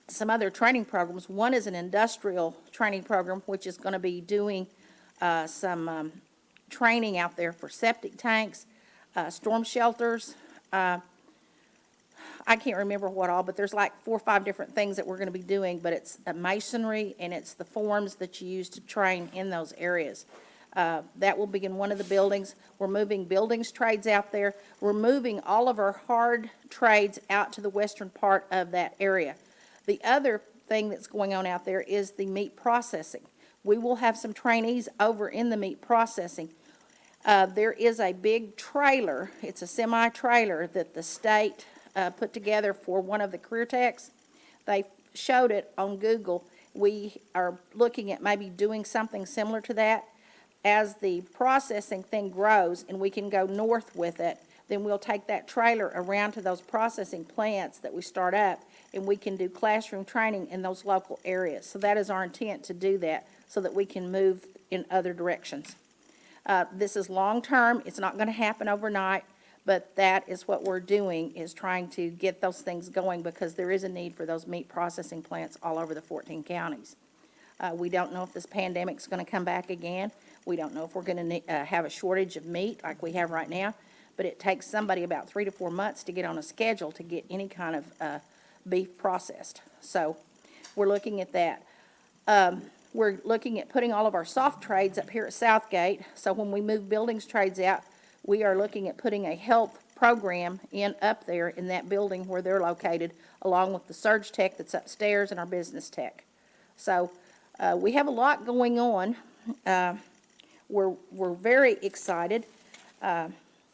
some other training programs. One is an industrial training program, which is going to be doing some training out there for septic tanks, storm shelters, I can't remember what all, but there's like 4 or 5 different things that we're gonna be doing, but it's masonry and it's the forms that you use to train in those areas. That will be in one of the buildings. We're moving buildings trades out there. We're moving all of our hard trades out to the western part of that area. The other thing that's going on out there is the meat processing. We will have some trainees over in the meat processing. There is a big trailer, it's a semi-trailer that the state put together for one of the career techs. They showed it on Google. We are looking at maybe doing something similar to that. As the processing thing grows and we can go north with it, then we'll take that trailer around to those processing plants that we start up, and we can do classroom training in those local areas. So that is our intent, to do that so that we can move in other directions. This is long-term. It's not going to happen overnight, but that is what we're doing, is trying to get those things going, because there is a need for those meat processing plants all over the 14 counties. We don't know if this pandemic's going to come back again. We don't know if we're going to have a shortage of meat like we have right now, but it takes somebody about 3 to 4 months to get on a schedule to get any kind of beef processed. So we're looking at that. We're looking at putting all of our soft trades up here at Southgate. So when we move buildings trades out, we are looking at putting a health program in up there in that building where they're located, along with the surge tech that's upstairs and our business tech. So we have a lot going on. We're very excited.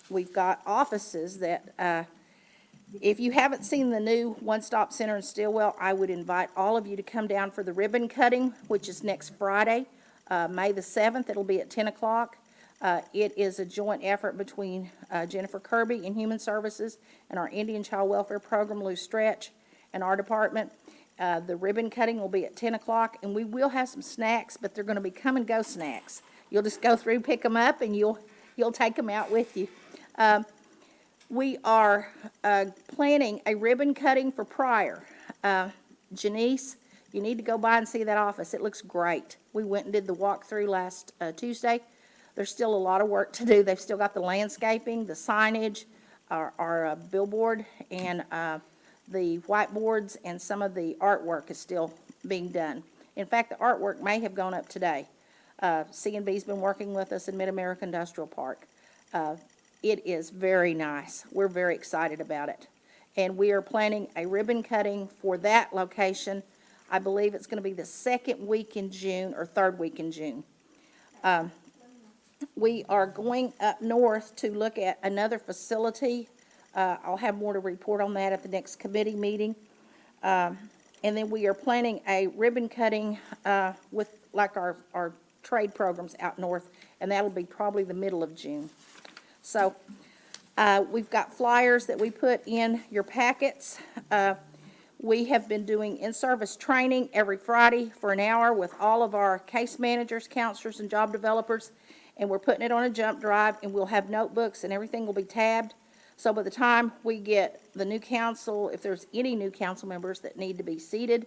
We've got offices that, if you haven't seen the new one-stop center in Stillwell, I would invite all of you to come down for the ribbon cutting, which is next Friday, May the 7th. It'll be at 10 o'clock. It is a joint effort between Jennifer Kirby in Human Services and our Indian Child Welfare Program, Lou Stretch, and our department. The ribbon cutting will be at 10 o'clock, and we will have some snacks, but they're going to be come-and-go snacks. You'll just go through, pick them up, and you'll take them out with you. We are planning a ribbon cutting for Pryor. Janice, you need to go by and see that office. It looks great. We went and did the walkthrough last Tuesday. There's still a lot of work to do. They've still got the landscaping, the signage, our billboard, and the whiteboards, and some of the artwork is still being done. In fact, the artwork may have gone up today. C&B's been working with us in Mid-America Industrial Park. It is very nice. We're very excited about it. And we are planning a ribbon cutting for that location. I believe it's going to be the 2nd week in June or 3rd week in June. We are going up north to look at another facility. I'll have more to report on that at the next committee meeting. And then we are planning a ribbon cutting with like our trade programs out north, and that'll be probably the middle of June. So we've got flyers that we put in your packets. We have been doing in-service training every Friday for an hour with all of our case managers, counselors, and job developers, and we're putting it on a jump drive, and we'll have notebooks, and everything will be tabbed. So by the time we get the new council, if there's any new council members that need to be seated,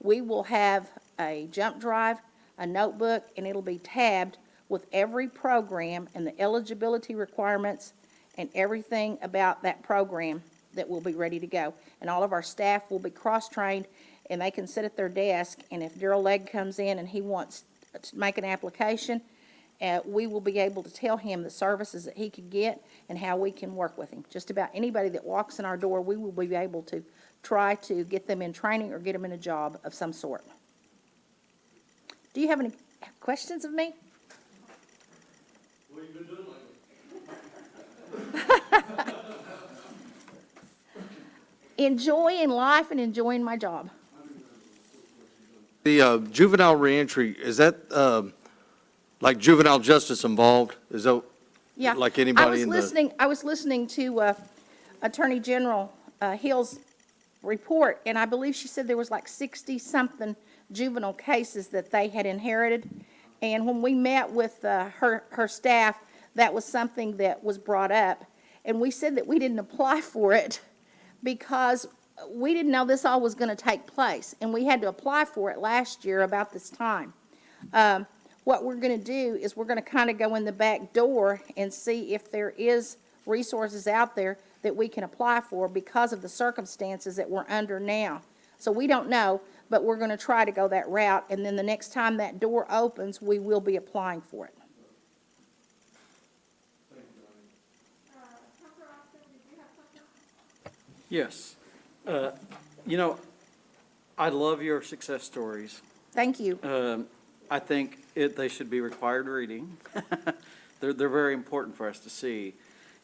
we will have a jump drive, a notebook, and it'll be tabbed with every program and the eligibility requirements and everything about that program that will be ready to go. And all of our staff will be cross-trained, and they can sit at their desk, and if Daryl Legg comes in and he wants to make an application, we will be able to tell him the services that he could get and how we can work with him. Just about anybody that walks in our door, we will be able to try to get them in training or get them in a job of some sort. Do you have any questions of me? What have you been doing lately? Enjoying life and enjoying my job. The juvenile reentry, is that like juvenile justice involved? Is that Yeah. like anybody in the? I was listening to Attorney General Hill's report, and I believe she said there was like 60-something juvenile cases that they had inherited. And when we met with her staff, that was something that was brought up. And we said that we didn't apply for it because we didn't know this all was going to take place. And we had to apply for it last year about this time. What we're going to do is we're going to kind of go in the back door and see if there is resources out there that we can apply for because of the circumstances that we're under now. So we don't know, but we're going to try to go that route, and then the next time that door opens, we will be applying for it. Yes. You know, I love your success stories. Thank you. I think they should be required reading. They're very important for us to see.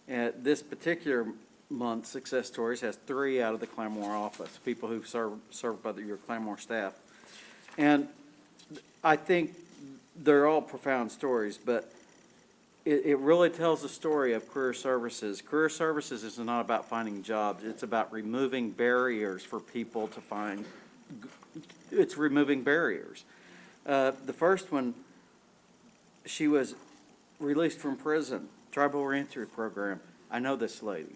This particular month, Success Stories has 3 out of the Claremore office, people who served by your Claremore staff. And I think they're all profound stories, but it really tells the story of career services. Career services is not about finding jobs. It's about removing barriers for people to find. It's removing barriers. The first one, she was released from prison, tribal reentry program. I know this lady.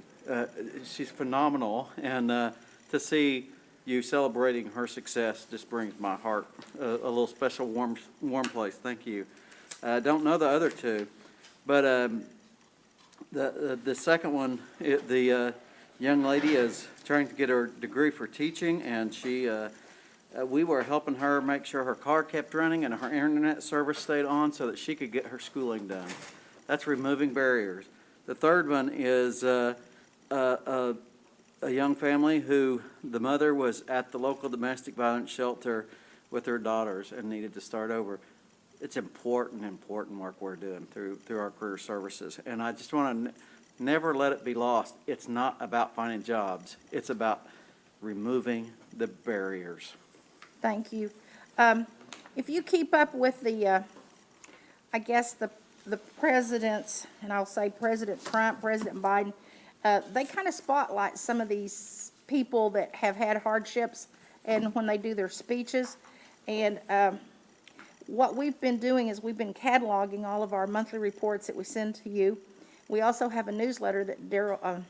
She's phenomenal, and to see you celebrating her success just brings my heart a little special warm place. Thank you. I don't know the other 2, but the second one, the young lady is trying to get her degree for teaching, and we were helping her make sure her car kept running and her internet service stayed on so that she could get her schooling done. That's removing barriers. The third one is a young family who the mother was at the local domestic violence shelter with her daughters and needed to start over. It's important work we're doing through our career services. And I just want to never let it be lost. It's not about finding jobs. It's about removing the barriers. Thank you. If you keep up with the presidents, and I'll say President Trump, President Biden, they kind of spotlight some of these people that have had hardships and when they do their speeches. And what we've been doing is we've been cataloging all of our monthly reports that we send to you. We also have a newsletter that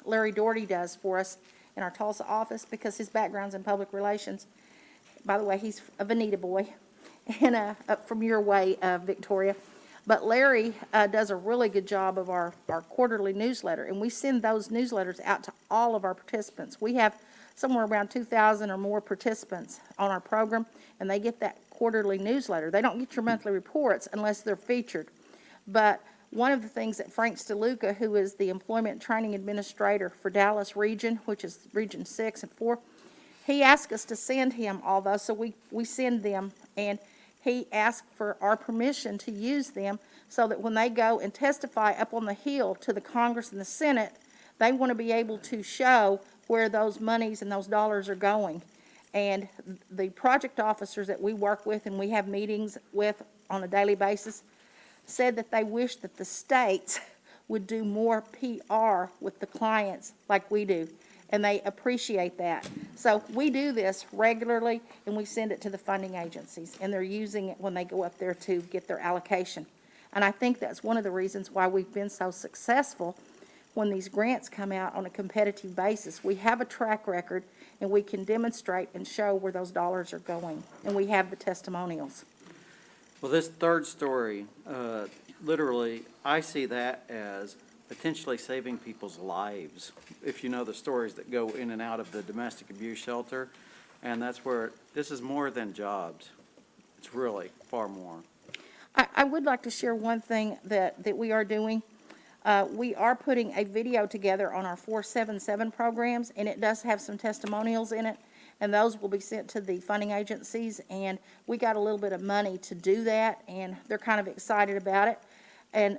Larry Doherty does for us in our Tulsa office because his background's in public relations. By the way, he's a Veneta boy, and up from your way, Victoria. But Larry does a really good job of our quarterly newsletter, and we send those newsletters out to all of our participants. We have somewhere around 2,000 or more participants on our program, and they get that quarterly newsletter. They don't get your monthly reports unless they're featured. But one of the things that Frank Steluca, who is the Employment Training Administrator for Dallas Region, which is Region 6 and 4, he asked us to send him all those, so we send them, and he asked for our permission to use them so that when they go and testify up on the Hill to the Congress and the Senate, they want to be able to show where those monies and those dollars are going. And the project officers that we work with and we have meetings with on a daily basis said that they wish that the states would do more PR with the clients like we do. And they appreciate that. So we do this regularly, and we send it to the funding agencies, and they're using it when they go up there to get their allocation. And I think that's one of the reasons why we've been so successful when these grants come out on a competitive basis. We have a track record, and we can demonstrate and show where those dollars are going, and we have the testimonials. Well, this third story, literally, I see that as potentially saving people's lives, if you know the stories that go in and out of the domestic abuse shelter. And that's where this is more than jobs. It's really far more. I would like to share one thing that we are doing. We are putting a video together on our 477 programs, and it does have some testimonials in it, and those will be sent to the funding agencies. And we got a little bit of money to do that, and they're kind of excited about it. And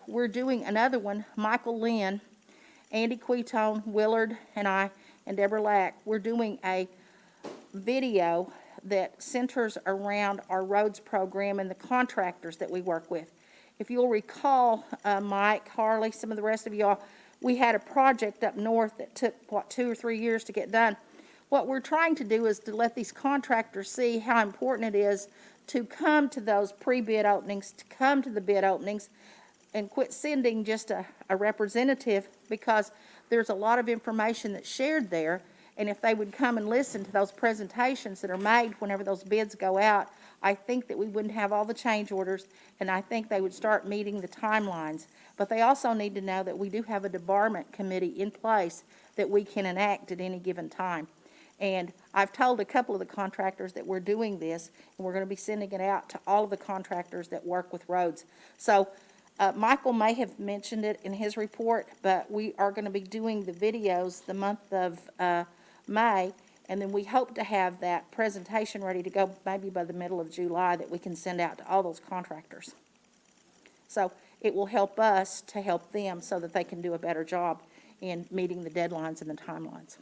we're doing another one. Michael Lynn, Andy Quitone, Willard, and I, and Deborah Lack, we're doing a video that centers around our roads program and the contractors that we work with. If you'll recall, Mike, Harley, some of the rest of y'all, we had a project up north that took, 2 or 3 years to get done. What we're trying to do is to let these contractors see how important it is to come to those pre-bid openings, to come to the bid openings, and quit sending just a representative, because there's a lot of information that's shared there. And if they would come and listen to those presentations that are made whenever those bids go out, I think that we wouldn't have all the change orders, and I think they would start meeting the timelines. but they also need to know that we do have a debarment committee in place that we can enact at any given time. And I've told a couple of the contractors that we're doing this, and we're going to be sending it out to all of the contractors that work with roads. So Michael may have mentioned it in his report, but we are going to be doing the videos the month of May, and then we hope to have that presentation ready to go maybe by the middle of July that we can send out to all those contractors. So it will help us to help them so that they can do a better job in meeting the deadlines and the timelines.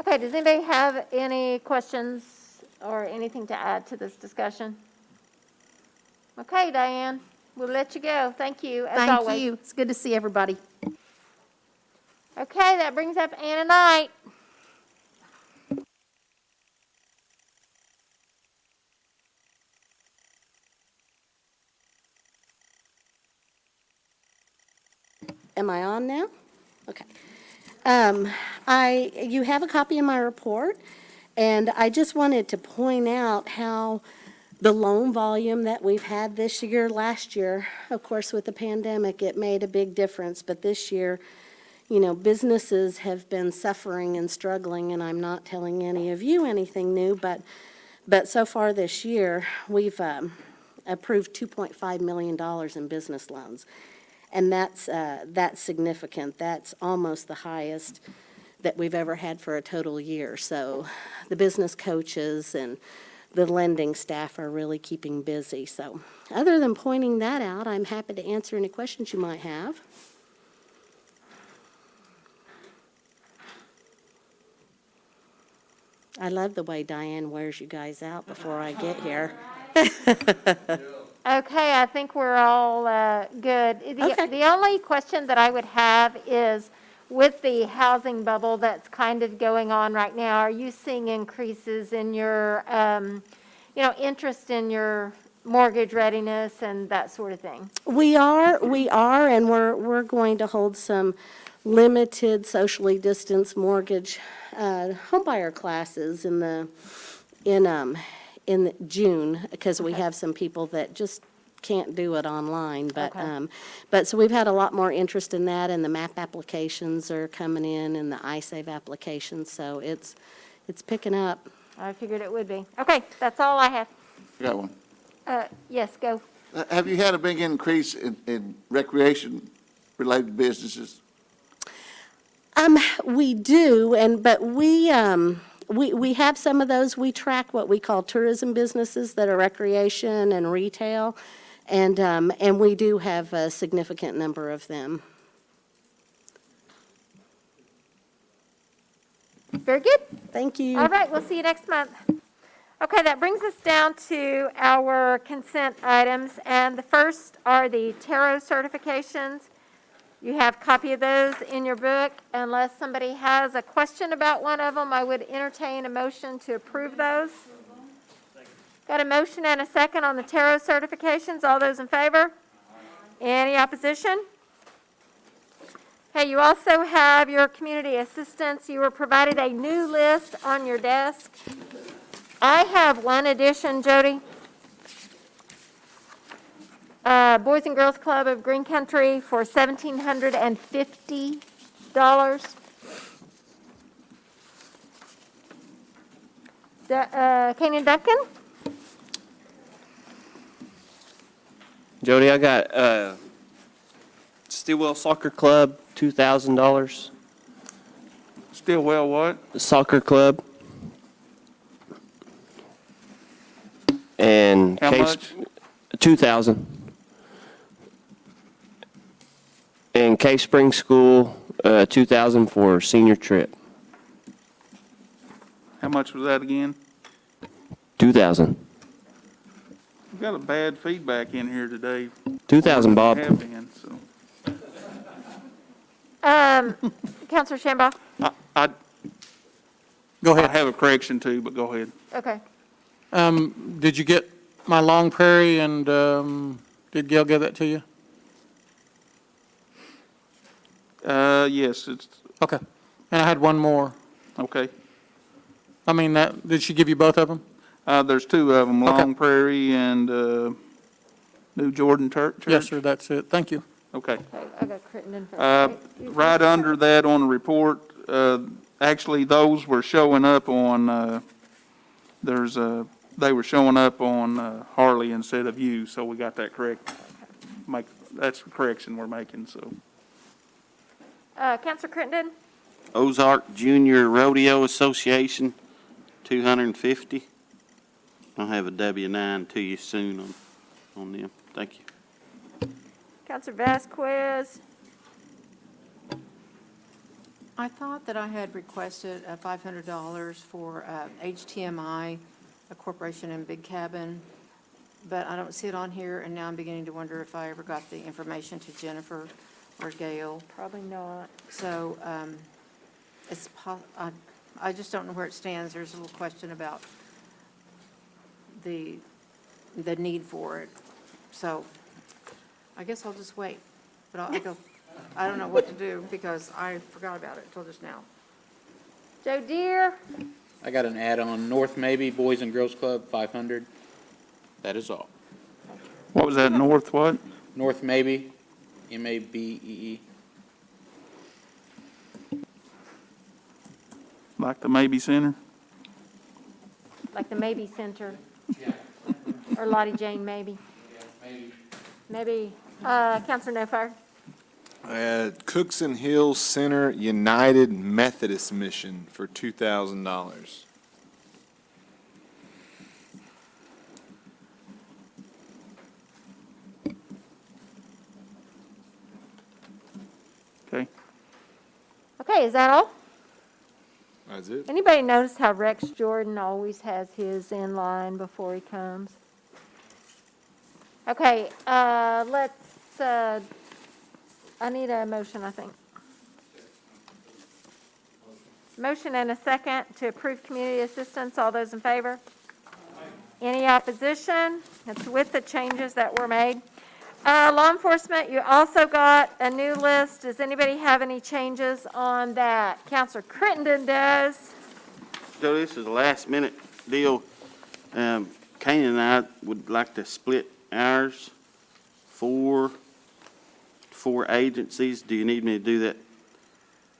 Okay, does anybody have any questions or anything to add to this discussion? Okay, Diane, we'll let you go. Thank you, as always. Thank you. It's good to see everybody. Okay, that brings up Anna Knight. Am I on now? Okay. You have a copy of my report, and I just wanted to point out how the loan volume that we've had this year, last year, of course, with the pandemic, it made a big difference, but this year, you know, businesses have been suffering and struggling, and I'm not telling any of you anything new, but so far this year, we've approved $2.5 million in business loans. And that's significant. That's almost the highest that we've ever had for a total year. So the business coaches and the lending staff are really keeping busy. So other than pointing that out, I'm happy to answer any questions you might have. I love the way Diane wears you guys out before I get here. Okay, I think we're all good. The only question that I would have is, with the housing bubble that's kind of going on right now, are you seeing increases in your, interest in your mortgage readiness and that sort of thing? We are, and we're going to hold some limited socially distanced mortgage homebuyer classes in June, because we have some people that just can't do it online. But so we've had a lot more interest in that, and the MAP applications are coming in, and the iSave applications, so it's picking up. I figured it would be. Okay, that's all I have. I got one. Yes, go. Have you had a big increase in recreation-related businesses? We do, but we have some of those. We track what we call tourism businesses that are recreation and retail, and we do have a significant number of them. Very good. Thank you. All right, we'll see you next month. Okay, that brings us down to our consent items, and the first are the tarot certifications. You have a copy of those in your book. Unless somebody has a question about one of them, I would entertain a motion to approve those. Got a motion and a second on the tarot certifications. All those in favor? Any opposition? Hey, you also have your community assistance. You were provided a new list on your desk. I have one addition, Jody. Boys and Girls Club of Green Country for $1,750. Kane Duncan? Jody, I got Stillwell Soccer Club, $2,000. Stillwell what? The Soccer Club. And How much? 2,000. And Cave Spring School, 2,000 for senior trip. How much was that again? 2,000. We've got a bad feedback in here today. 2,000, Bob. Have been, so. Counselor Shambaugh? Go ahead. I have a correction too, but go ahead. Okay. Did you get my Long Prairie, and did Gail give that to you? Yes, it's, Okay. And I had one more. okay. I mean, did she give you both of them? There's two of them, Okay. Long Prairie and, New Jordan Church? Yes, sir, that's it. Thank you. Okay. Okay, I got Crittenden first. Right under that on the report, actually, those were showing up on, they were showing up on Harley instead of you, so we got that correct. That's the correction we're making, so. Counselor Crittenden? Ozark Junior Rodeo Association, 250. I'll have a W-9 to you soon on them. Thank you. Counselor Vasquez? I thought that I had requested $500 for HTMI, a corporation in Big Cabin, but I don't see it on here, and now I'm beginning to wonder if I ever got the information to Jennifer or Gail. Probably not. So I just don't know where it stands. There's a little question about the need for it. So I guess I'll just wait, but I don't know what to do because I forgot about it until just now. Joe Deere? I got an add-on, North Maybe Boys and Girls Club, 500. That is all. What was that, North what? North Maybe, M-A-B-E-E. Like the Maybe Center? Like the Maybe Center? Or Lottie Jane Maybe? Maybe. Counselor No Fire? Cookson Hills Center United Methodist Mission for $2,000. Okay. Okay, is that all? That's it. Anybody notice how Rex Jordan always has his in line before he comes? Okay, let's, I need a motion, I think. Motion and a second to approve community assistance. All those in favor? Any opposition? It's with the changes that were made. Law enforcement, you also got a new list. Does anybody have any changes on that? Counselor Crittenden does. So this is a last minute deal. Kane and I would like to split ours, four agencies. Do you need me to do that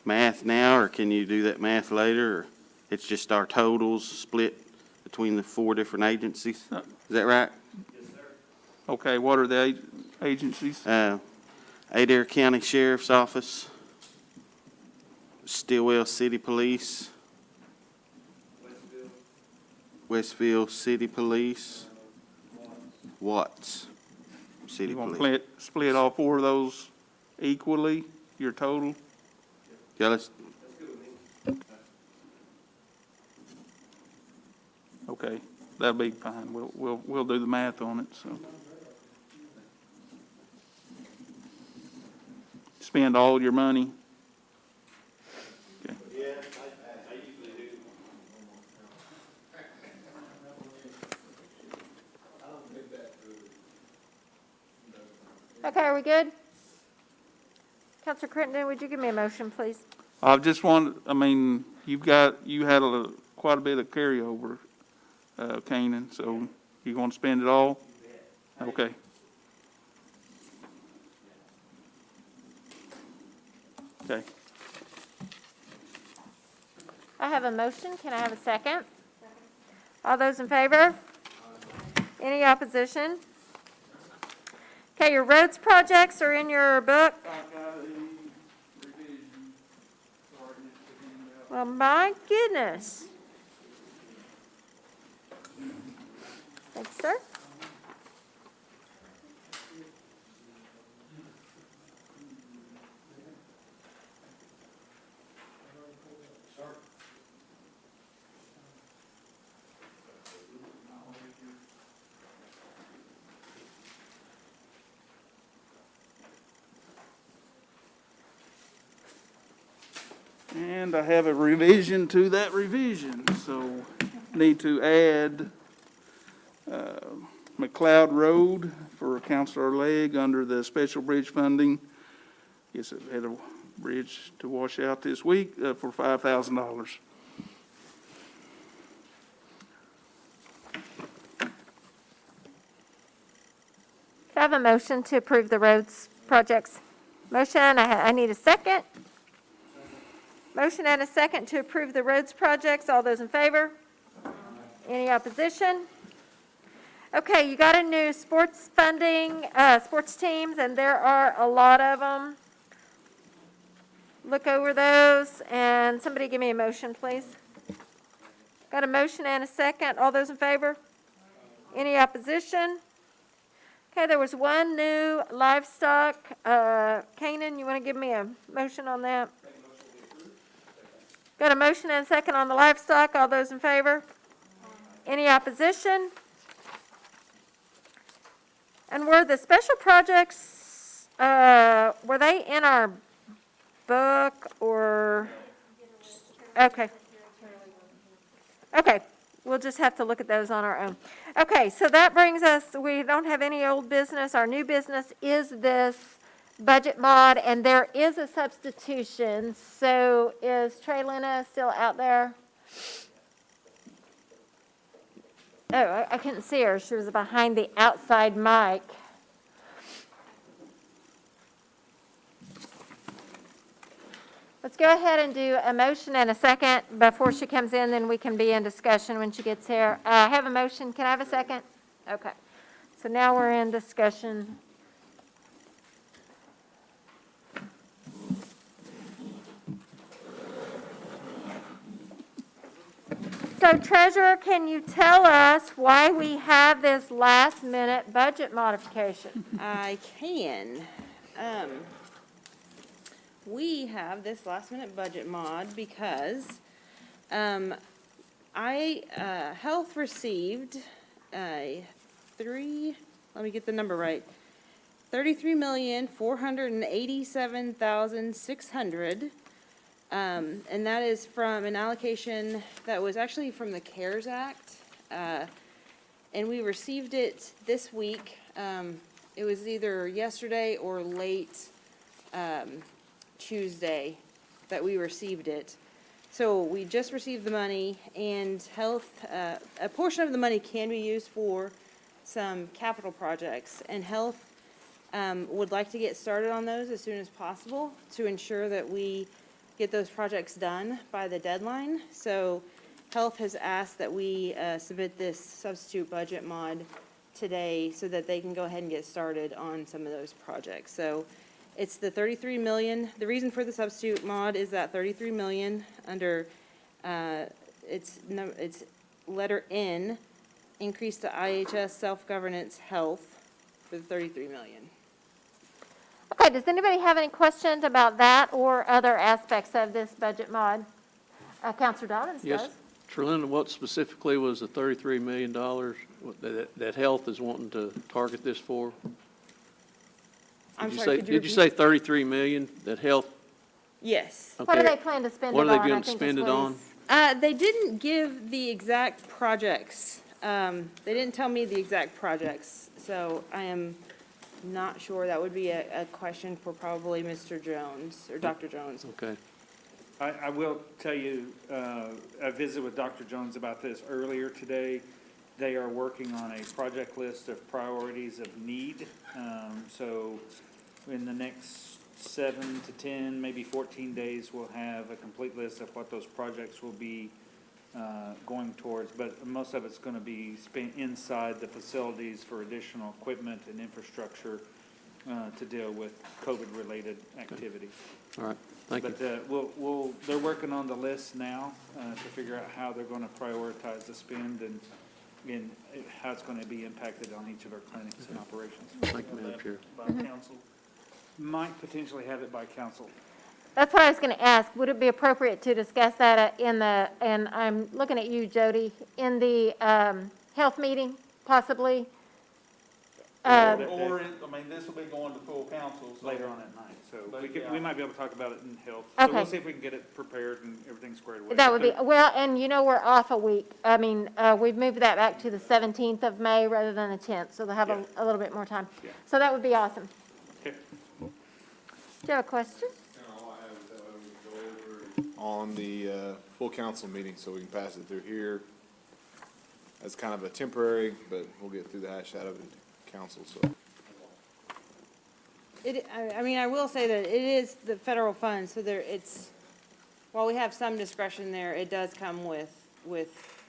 math now, or can you do that math later? Or it's just our totals split between the 4 different agencies? Is that right? Okay, what are the agencies? Adair County Sheriff's Office, Stillwell City Police, Westville City Police, Watts City You want Police. to split all 4 of those equally, your total? Yeah, let's, Okay, that'll be fine. We'll do the math on it, so. Spend all your money. Okay. Okay, are we good? Counselor Crittenden, would you give me a motion, please? I just want, I mean, you had quite a bit of carryover, Canaan, so you want to spend it all? Okay. Okay. I have a motion. Can I have a second? All those in favor? Any opposition? Okay, your roads projects are in your book. Well, my goodness. Thanks, sir. And I have a revision to that revision, so need to add McLeod Road for Counselor Legg under the special bridge funding. Guess it had a bridge to wash out this week for $5,000. Can I have a a motion to approve the roads projects? Motion, I need a second. Motion and a second to approve the roads projects. All those in favor? Any opposition? Okay, you got a new sports funding, sports teams, and there are a lot of them. Look over those, and somebody give me a motion, please. Got a motion and a second. All those in favor? Any opposition? Okay, there was one new livestock. Canaan, you want to give me a motion on that? Got a motion and a second on the livestock. All those in favor? Any opposition? And were the special projects, were they in our book or? Okay. Okay, we'll just have to look at those on our own. Okay, so that brings us, we don't have any old business. Our new business is this budget mod, and there is a substitution. So is Trey Lena still out there? Oh, I couldn't see her. She was behind the outside mic. Let's go ahead and do a motion and a second before she comes in, then we can be in discussion when she gets here. I have a motion. Can I have a second? Okay. So now we're in discussion. So Treasurer, can you tell us why we have this last-minute budget modification? I can. We have this last-minute budget mod because Health received let me get the number right, $33,487,600. And that is from an allocation that was actually from the CARES Act. And we received it this week. It was either yesterday or late Tuesday that we received it. So we just received the money, and Health, a portion of the money can be used for some capital projects. And Health would like to get started on those as soon as possible to ensure that we get those projects done by the deadline. So Health has asked that we submit this substitute budget mod today so that they can go ahead and get started on some of those projects. So it's the 33 million. The reason for the substitute mod is that 33 million under it's letter N, increase to IHS self-governance health for the 33 million. Okay, does anybody have any questions about that or other aspects of this budget mod? Counselor Dobbins does. Yes, Trelina, what specifically was the $33 million that Health is wanting to target this for? I'm sorry, could you Did you say 33 million that Health? Yes. What do Okay. they plan to spend it What on? are they going to spend it on? They didn't give the exact projects. They didn't tell me the exact projects, so I am not sure. That would be a question for probably Mr. Jones or Dr. Jones. Okay. I will tell you, I visited with Dr. Jones about this earlier today. They are working on a project list of priorities of need. So in the next 7 to 10, maybe 14 days, we'll have a complete list of what those projects will be going towards. But most of it's going to be spent inside the facilities for additional equipment and infrastructure to deal with COVID-related activities. All right, thank you. But they're working on the list now to figure out how they're going to prioritize the spend and how it's going to be impacted on each of our clinics and operations. Thank you, Madam Chair. By council. Might potentially have it by council. That's what I was going to ask. Would it be appropriate to discuss that and I'm looking at you, Jody, in the health meeting, possibly? This will be going to full council. Later on at night, so we might be able to talk about it in health. So Okay. we'll see if we can get it prepared and everything squared away. That would be, well, and we're off a week. I mean, we've moved that back to the 17th of May rather than the 10th, so they'll have a little bit more time. Yeah. So that would be awesome. Okay. Do you have a question? All I have is that we go over on the full council meeting, so we can pass it through here as kind of a temporary, but we'll get through the hash out of it in council, so. I mean, I will say that it is the federal funds, so while we have some discretion there, it does come with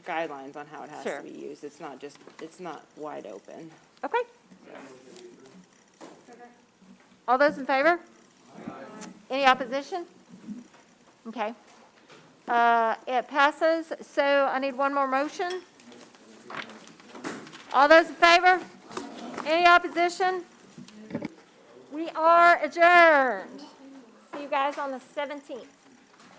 guidelines on how it has Sure. to be used. It's not wide open. Okay. All those in favor? Any opposition? Okay. It passes, so I need one more motion. All those in favor? Any opposition? We are adjourned. See you guys on the 17th.